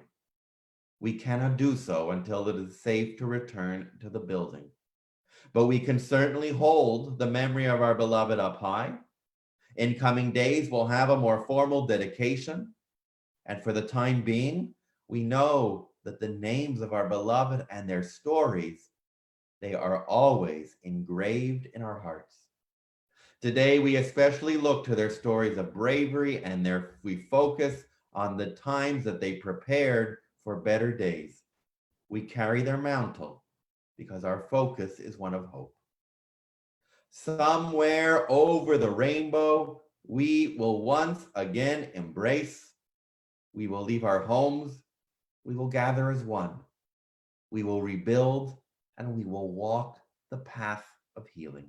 We cannot do so until it is safe to return to the building. But we can certainly hold the memory of our beloved up high. In coming days, we'll have a more formal dedication. And for the time being, we know that the names of our beloved and their stories, they are always engraved in our hearts. Today, we especially look to their stories of bravery and we focus on the times that they prepared for better days. We carry their mantle because our focus is one of hope. Somewhere over the rainbow, we will once again embrace. We will leave our homes. We will gather as one. We will rebuild and we will walk the path of healing.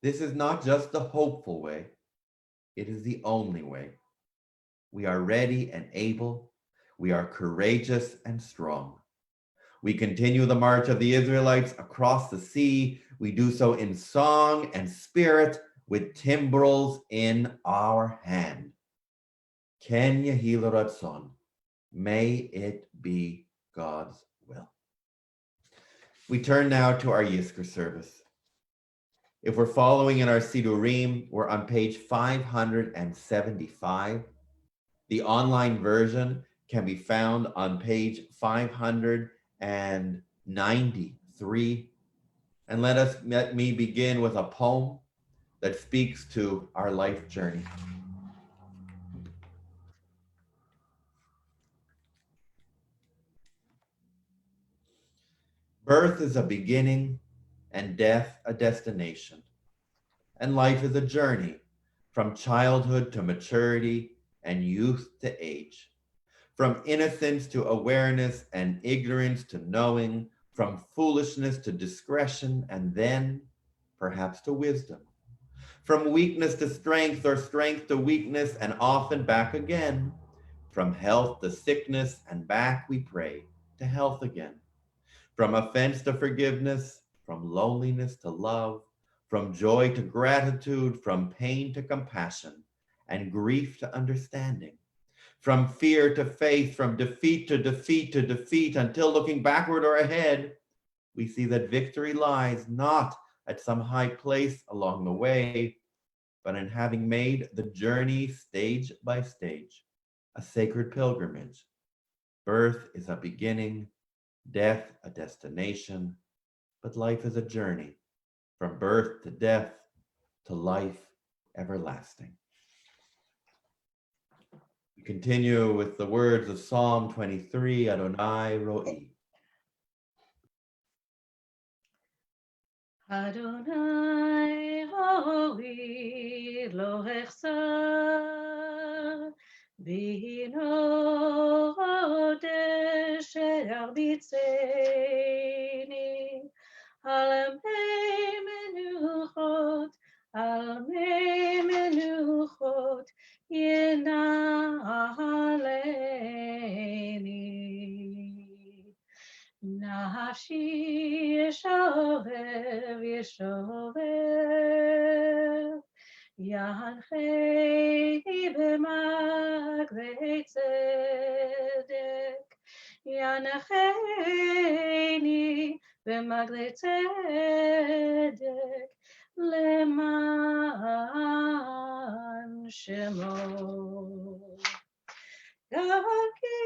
This is not just the hopeful way. It is the only way. We are ready and able. We are courageous and strong. We continue the march of the Israelites across the sea. We do so in song and spirit with timbrels in our hand. Ken Yehi Ratzon. May it be God's will. We turn now to our Yizkor service. If we're following in our Sidurim, we're on page 575. The online version can be found on page 593. And let me begin with a poem that speaks to our life journey. Birth is a beginning and death a destination. And life is a journey from childhood to maturity and youth to age. From innocence to awareness and ignorance to knowing, from foolishness to discretion, and then perhaps to wisdom. From weakness to strength or strength to weakness and often back again. From health to sickness and back we pray to health again. From offense to forgiveness, from loneliness to love, from joy to gratitude, from pain to compassion, and grief to understanding. From fear to faith, from defeat to defeat to defeat, until looking backward or ahead, we see that victory lies not at some high place along the way, but in having made the journey stage by stage, a sacred pilgrimage. Birth is a beginning, death a destination, but life is a journey from birth to death to life everlasting. We continue with the words of Psalm 23, Adonai Ro'i. Adonai hori lo echsar bino desher bitzeni al mei menuchot ינעלני. נפשי ישובב ישובב, ינחני במגבי צדק, ינחני במגבי צדק, למען שמו. גם כי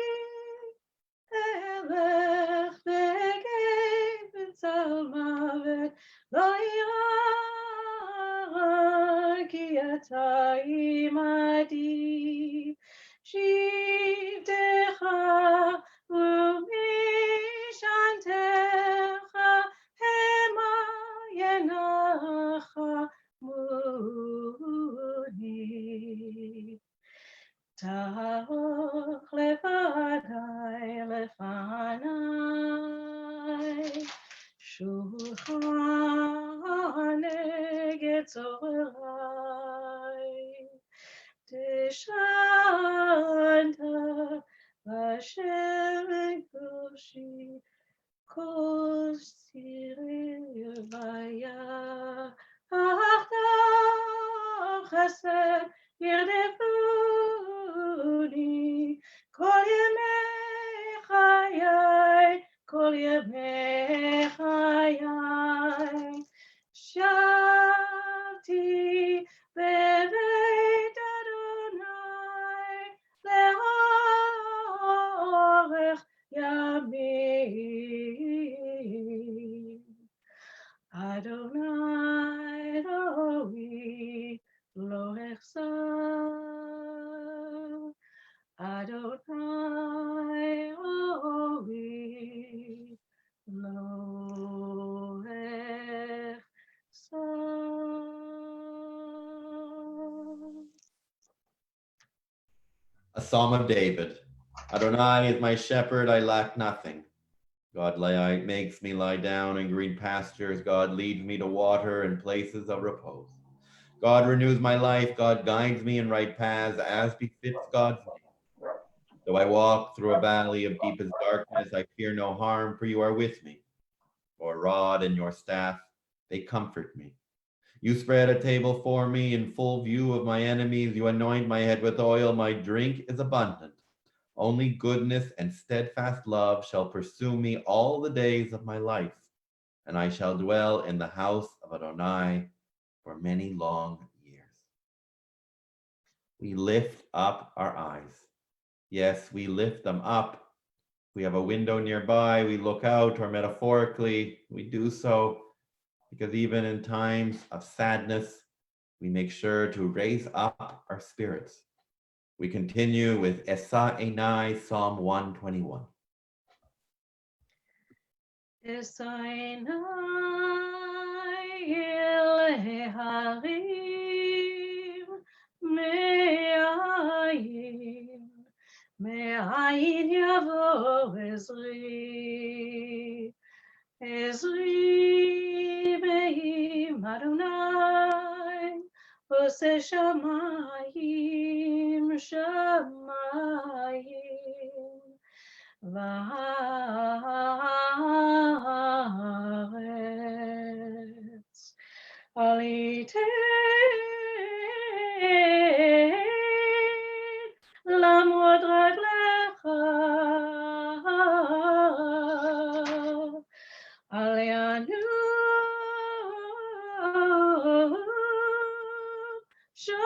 אלך בגיא בצל מוות, לא אירא, כי אתה עמדי. שבטך ומשענתך המה ינחמוני. תערוך לפניי שולחן נגד צורריי. דשנת אשר בקושי כל צירי רוויה, אך חסד ירדפוני כל ימי חיי, כל ימי חיי. שבתי בבית אדוני לאורך ימים. אדוני אלוהי לא אחסר, אדוני אלוהי לא אחסר. A Psalm of David. Adonai is my shepherd, I lack nothing. God makes me lie down in green pastures. God leads me to water and places of repose. God renews my life. God guides me in right paths as befits God's name. Though I walk through a valley of deepest darkness, I fear no harm, for you are with me. Your rod and your staff, they comfort me. You spread a table for me in full view of my enemies. You anoint my head with oil. My drink is abundant. Only goodness and steadfast love shall pursue me all the days of my life, and I shall dwell in the house of Adonai for many long years. We lift up our eyes. Yes, we lift them up. We have a window nearby. We look out, or metaphorically, we do so because even in times of sadness, we make sure to raise up our spirits. We continue with Esa Enai, Psalm 121. Esa Enai el Harim מאין יבוא עזרי. עזרי מעם אדוני, עושה שמיים וארץ. עליתי לעמוד רגליך, עלינו שומרך,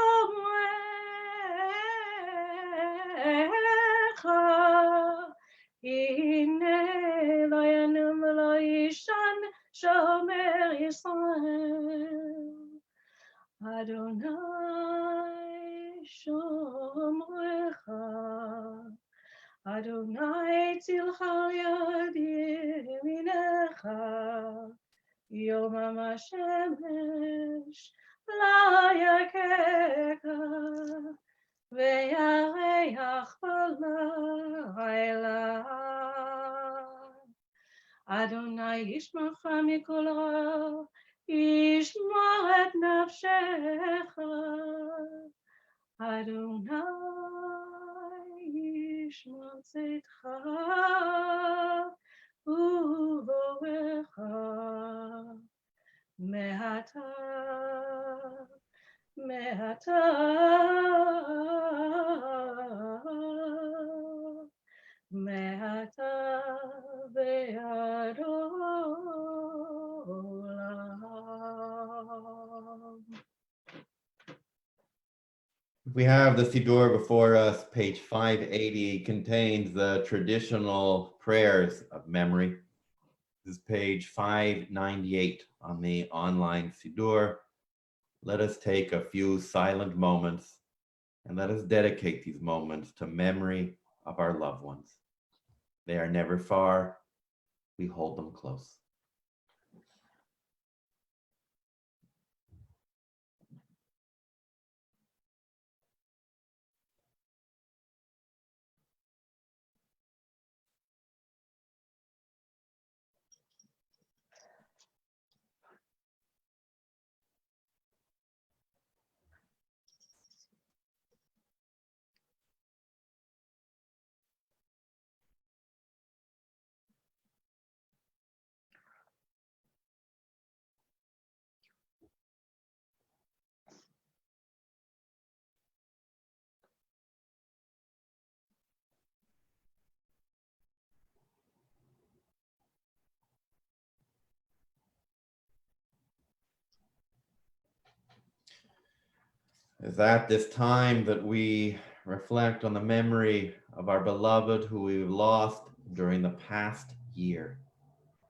הנה לא ינום ולא יישן שומר ישראל. אדוני שומרך, אדוני צילך על יד ימינך, יומם השמש לא יככה, וירח בלילה. אדוני ישמרך מכל רע, ישמור את נפשך. אדוני ישמור צאתך ובואך מעתה מעתה ועד עולם. We have the Siddur before us. Page 580 contains the traditional prayers of memory. This is page 598 on the online Siddur. Let us take a few silent moments and let us dedicate these moments to memory of our loved ones. They are never far. We hold them close. It's at this time that we reflect on the memory of our beloved who we've lost during the past year,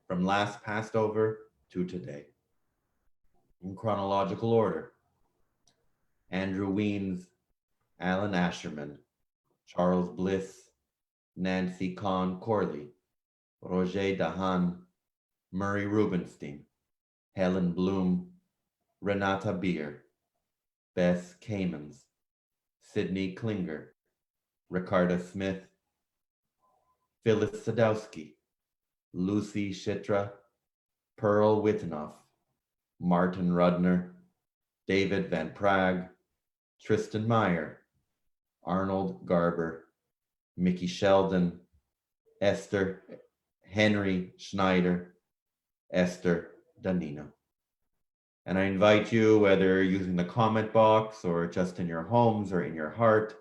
from last Passover to today. In chronological order: Andrew Weens, Alan Asherman, Charles Bliss, Nancy Kahn Corley, Roger Dahan, Murray Rubenstein, Helen Bloom, Renata Beer, Bess Kamens, Sidney Klinger, Ricarda Smith, Phyllis Sadowski, Lucy Shitra, Pearl Wittenoff, Martin Rudner, David Van Praag, Tristan Meyer, Arnold Garber, Mickey Sheldon, Esther Henry Schneider, Esther Danino. And I invite you, whether using the comment box or just in your homes or in your heart,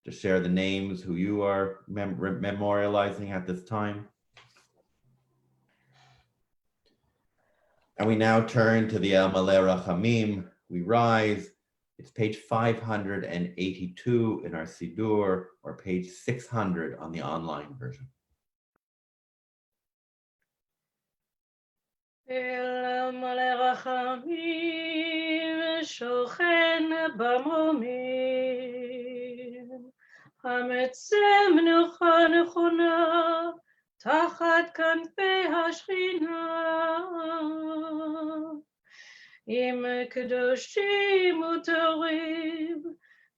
to share the names who you are memorializing at this time. And we now turn to the El Maleh Rachamim. We rise. It's page 582 in our Siddur, or page 600 on the online version. El Maleh Rachamim שוכן במרומים, המצא מנוחה נכונה תחת כנפי השכינה. עם קדושים וטהורים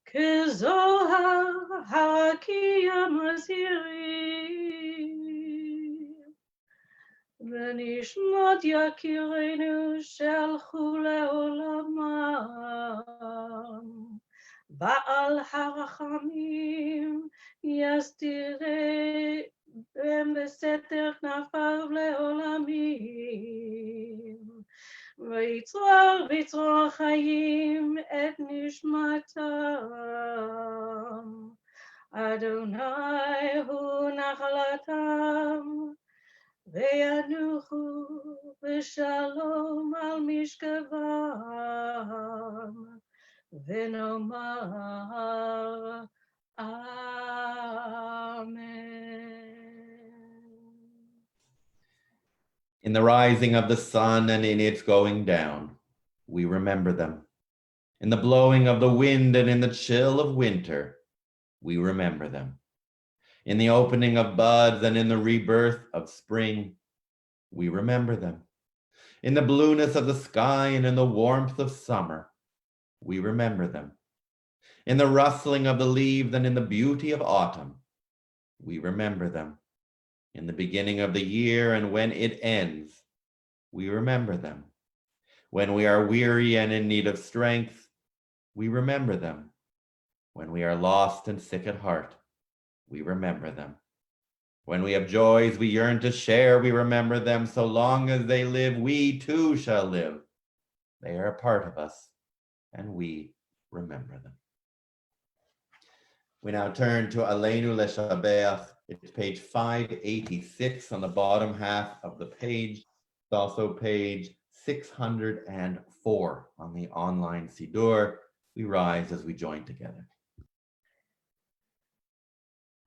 כזוהר הרקיע מזהירים. ונשמות יקירינו שהלכו לעולמם, בעל הרחמים יסתירם בסתר כנפיו לעולמים, ויצרור חיים את נשמתם. אדוני הוא נחלתם, וינוחו בשלום על משכבם, ונאמר Amen. In the rising of the sun and in its going down, we remember them. In the blowing of the wind and in the chill of winter, we remember them. In the opening of buds and in the rebirth of spring, we remember them. In the blueness of the sky and in the warmth of summer, we remember them. In the rustling of the leaves and in the beauty of autumn, we remember them. In the beginning of the year and when it ends, we remember them. When we are weary and in need of strength, we remember them. When we are lost and sick at heart, we remember them. When we have joys we yearn to share, we remember them. So long as they live, we too shall live. They are a part of us, and we remember them. We now turn to Aleinu Leshabeach. It's page 586 on the bottom half of the page. It's also page 604 on the online Siddur. We rise as we join together.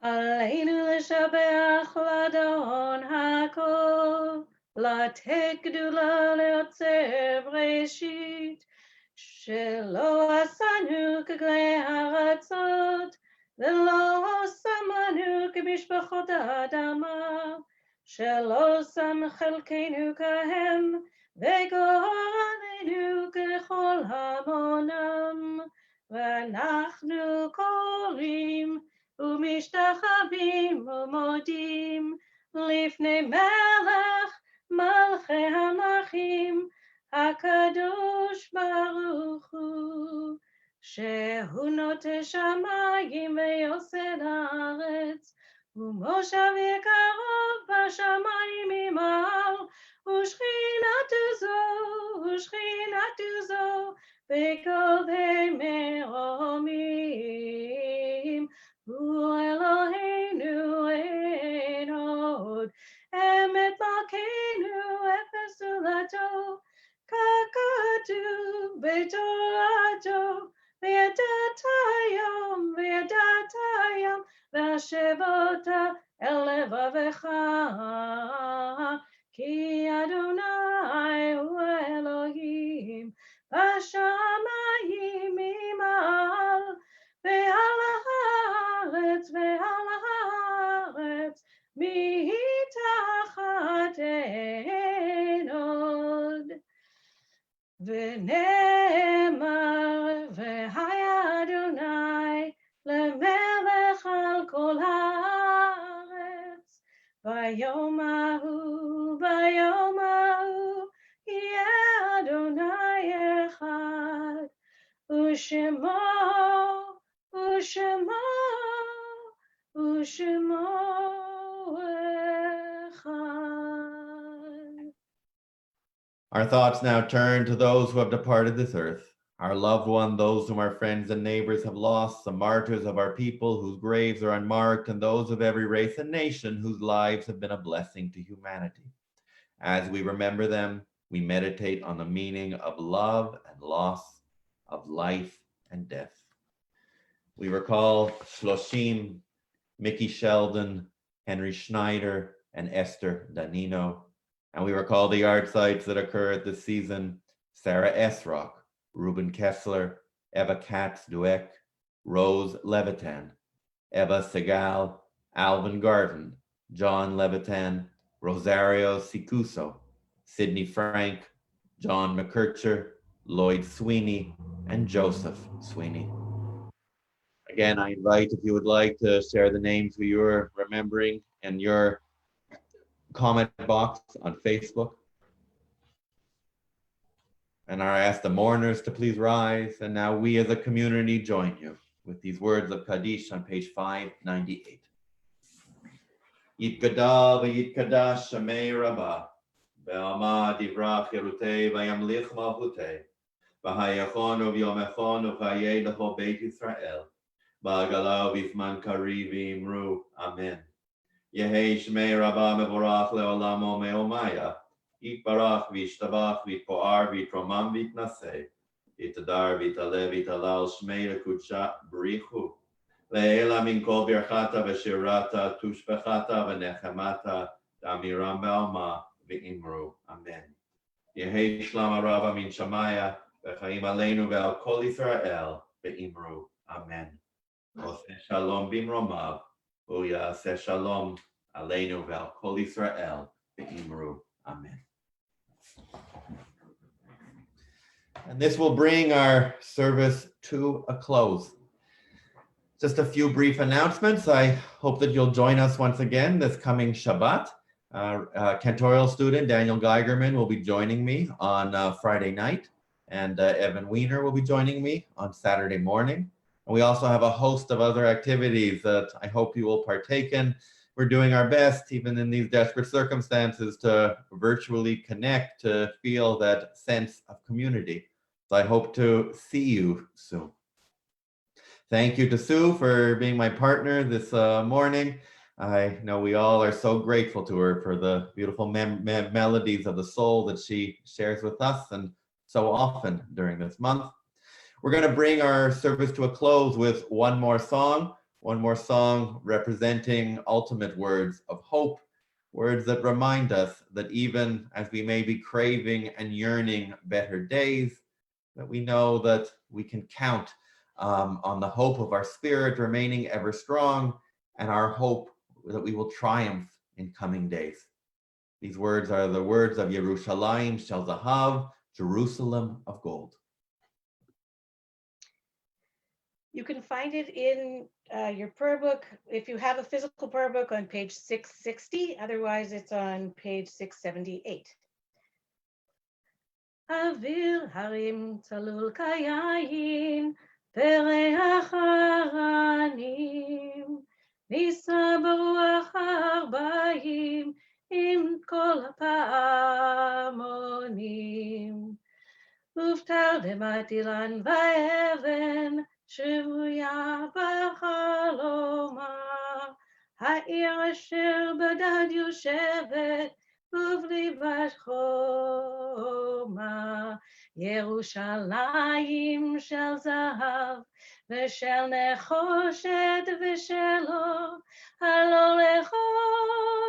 Aleinu לשבח לאדון הכל, לתת גדולה ליוצר בראשית, שלא עשנו כגלי הארצות, ולא שמנו כמשפחות האדמה, שלא שם חלקנו כהם, וגורלנו ככל המונם, ואנחנו קוראים ומשתחווים ומודים לפני מלך מלכי המלכים הקדוש ברוך הוא, שהוא נוטה שמיים ויוסד הארץ, ומושב יקרוב בשמיים ממעל, ושכינתו זו בקודמי מרומים. הוא אלוהינו אין עוד, אמת מלכנו אפס זולתו, ככתוב בתורתו, וידעת היום, והשבת אל לבבך, כי אדוני הוא אלוהים, בשמיים ממעל, ועל הארץ מתחת אין עוד. ונאמר, והיה אדוני למלך על כל הארץ, ביום ההוא יהיה אדוני אחד, ושמו אחד. Our thoughts now turn to those who have departed this earth, our loved ones, those whom our friends and neighbors have lost, the martyrs of our people whose graves are unmarked, and those of every race and nation whose lives have been a blessing to humanity. As we remember them, we meditate on the meaning of love and loss, of life and death. We recall Shloshim, Mickey Sheldon, Henry Schneider, and Esther Danino. And we recall the yard sites that occurred this season: Sarah Esrock, Ruben Kessler, Eva Katz-Dueck, Rose Levitan, Eva Segal, Alvin Garvin, John Levitan, Rosario Sicuso, Sidney Frank, John McKercher, Lloyd Sweeney, and Joseph Sweeney. Again, I invite, if you would like to share the names who you're remembering in your comment box on Facebook. And I ask the mourners to please rise. And now we as a community join you with these words of Kaddish on page 598. Yitgadal v'yitkadash Shemei Rabbah, ve'amad yivrach Yerutei v'yamlich malchutei, v'hayachonu v'yomechonu v'chayei l'chol Beit Yisrael, v'agalau v'zman kariv v'imru. Amen. Yehei Shemei Rabbah mevorach le'olamo me'omaya, yitbarach v'yishtabach v'yitpo'ar v'yitromam v'yitnaseh, yitadar v'yitaleh v'yitalal Shmei l'kudsha b'richu. Le'ela min kol birchata v'shirata tushbechata v'nechemata d'amiram ba'alma v'imru. Amen. Yehei shlam harava min shamaya v'chaim aleinu ve'al kol Yisrael v'imru. Amen. Oseh shalom bimromav u'yaseh shalom aleinu ve'al kol Yisrael v'imru. Amen. And this will bring our service to a close. Just a few brief announcements. I hope that you'll join us once again this coming Shabbat. Cantorial student Daniel Geigerman will be joining me on Friday night, and Evan Weiner will be joining me on Saturday morning. And we also have a host of other activities that I hope you will partake in. We're doing our best, even in these desperate circumstances, to virtually connect, to feel that sense of community. So I hope to see you soon. Thank you to Sue for being my partner this morning. I know we all are so grateful to her for the beautiful melodies of the soul that she shares with us and so often during this month. We're going to bring our service to a close with one more song representing ultimate words of hope, words that remind us that even as we may be craving and yearning better days, that we know that we can count on the hope of our spirit remaining ever strong, and our hope that we will triumph in coming days. These words are the words of Yerushalayim Shel Zahav, Jerusalem of gold. You can find it in your prayer book, if you have a physical prayer book, on page 660. Otherwise, it's on page 678. אוויר הרים צלול כיין, פרח הרנים, נישא ברוח הארבעים, עם כל הפעמונים. ובתרדמת אילן ואבן, שבויה בחלומה, העיר אשר בדד יושבת, ובליבת חומה, ירושלים של זהב ושל נחושת ושלו, הלא לך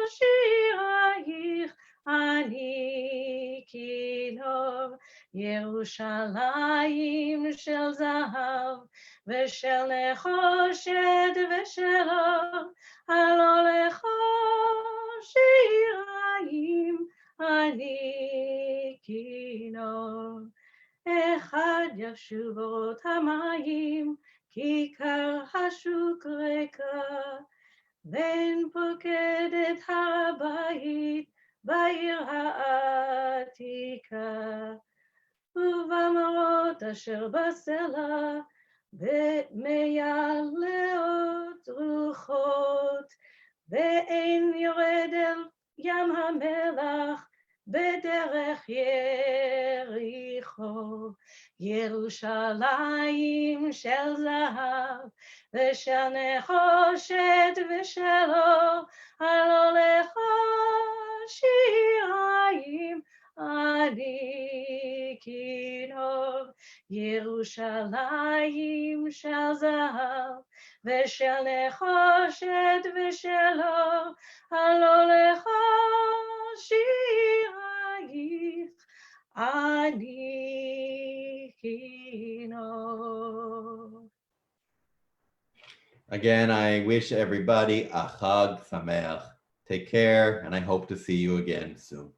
שירייך אני כינור. ירושלים של זהב ושל נחושת ושלו, הלא לך שיריים אני כינור. אחד ישוב אורות המים, כיכר השוק ריקה, בין פוקדת הבית בעיר העתיקה, ובמרות אשר בסלע, במיילות רוחות, ואין יורד אל ים המלח, בדרך יריחו. ירושלים של זהב ושל נחושת ושלו, הלא לך שיריים אני כינור. ירושלים של זהב ושל נחושת ושלו, הלא לך שירייך אני כינור. Again, I wish everybody a Chag Sameach. Take care, and I hope to see you again soon.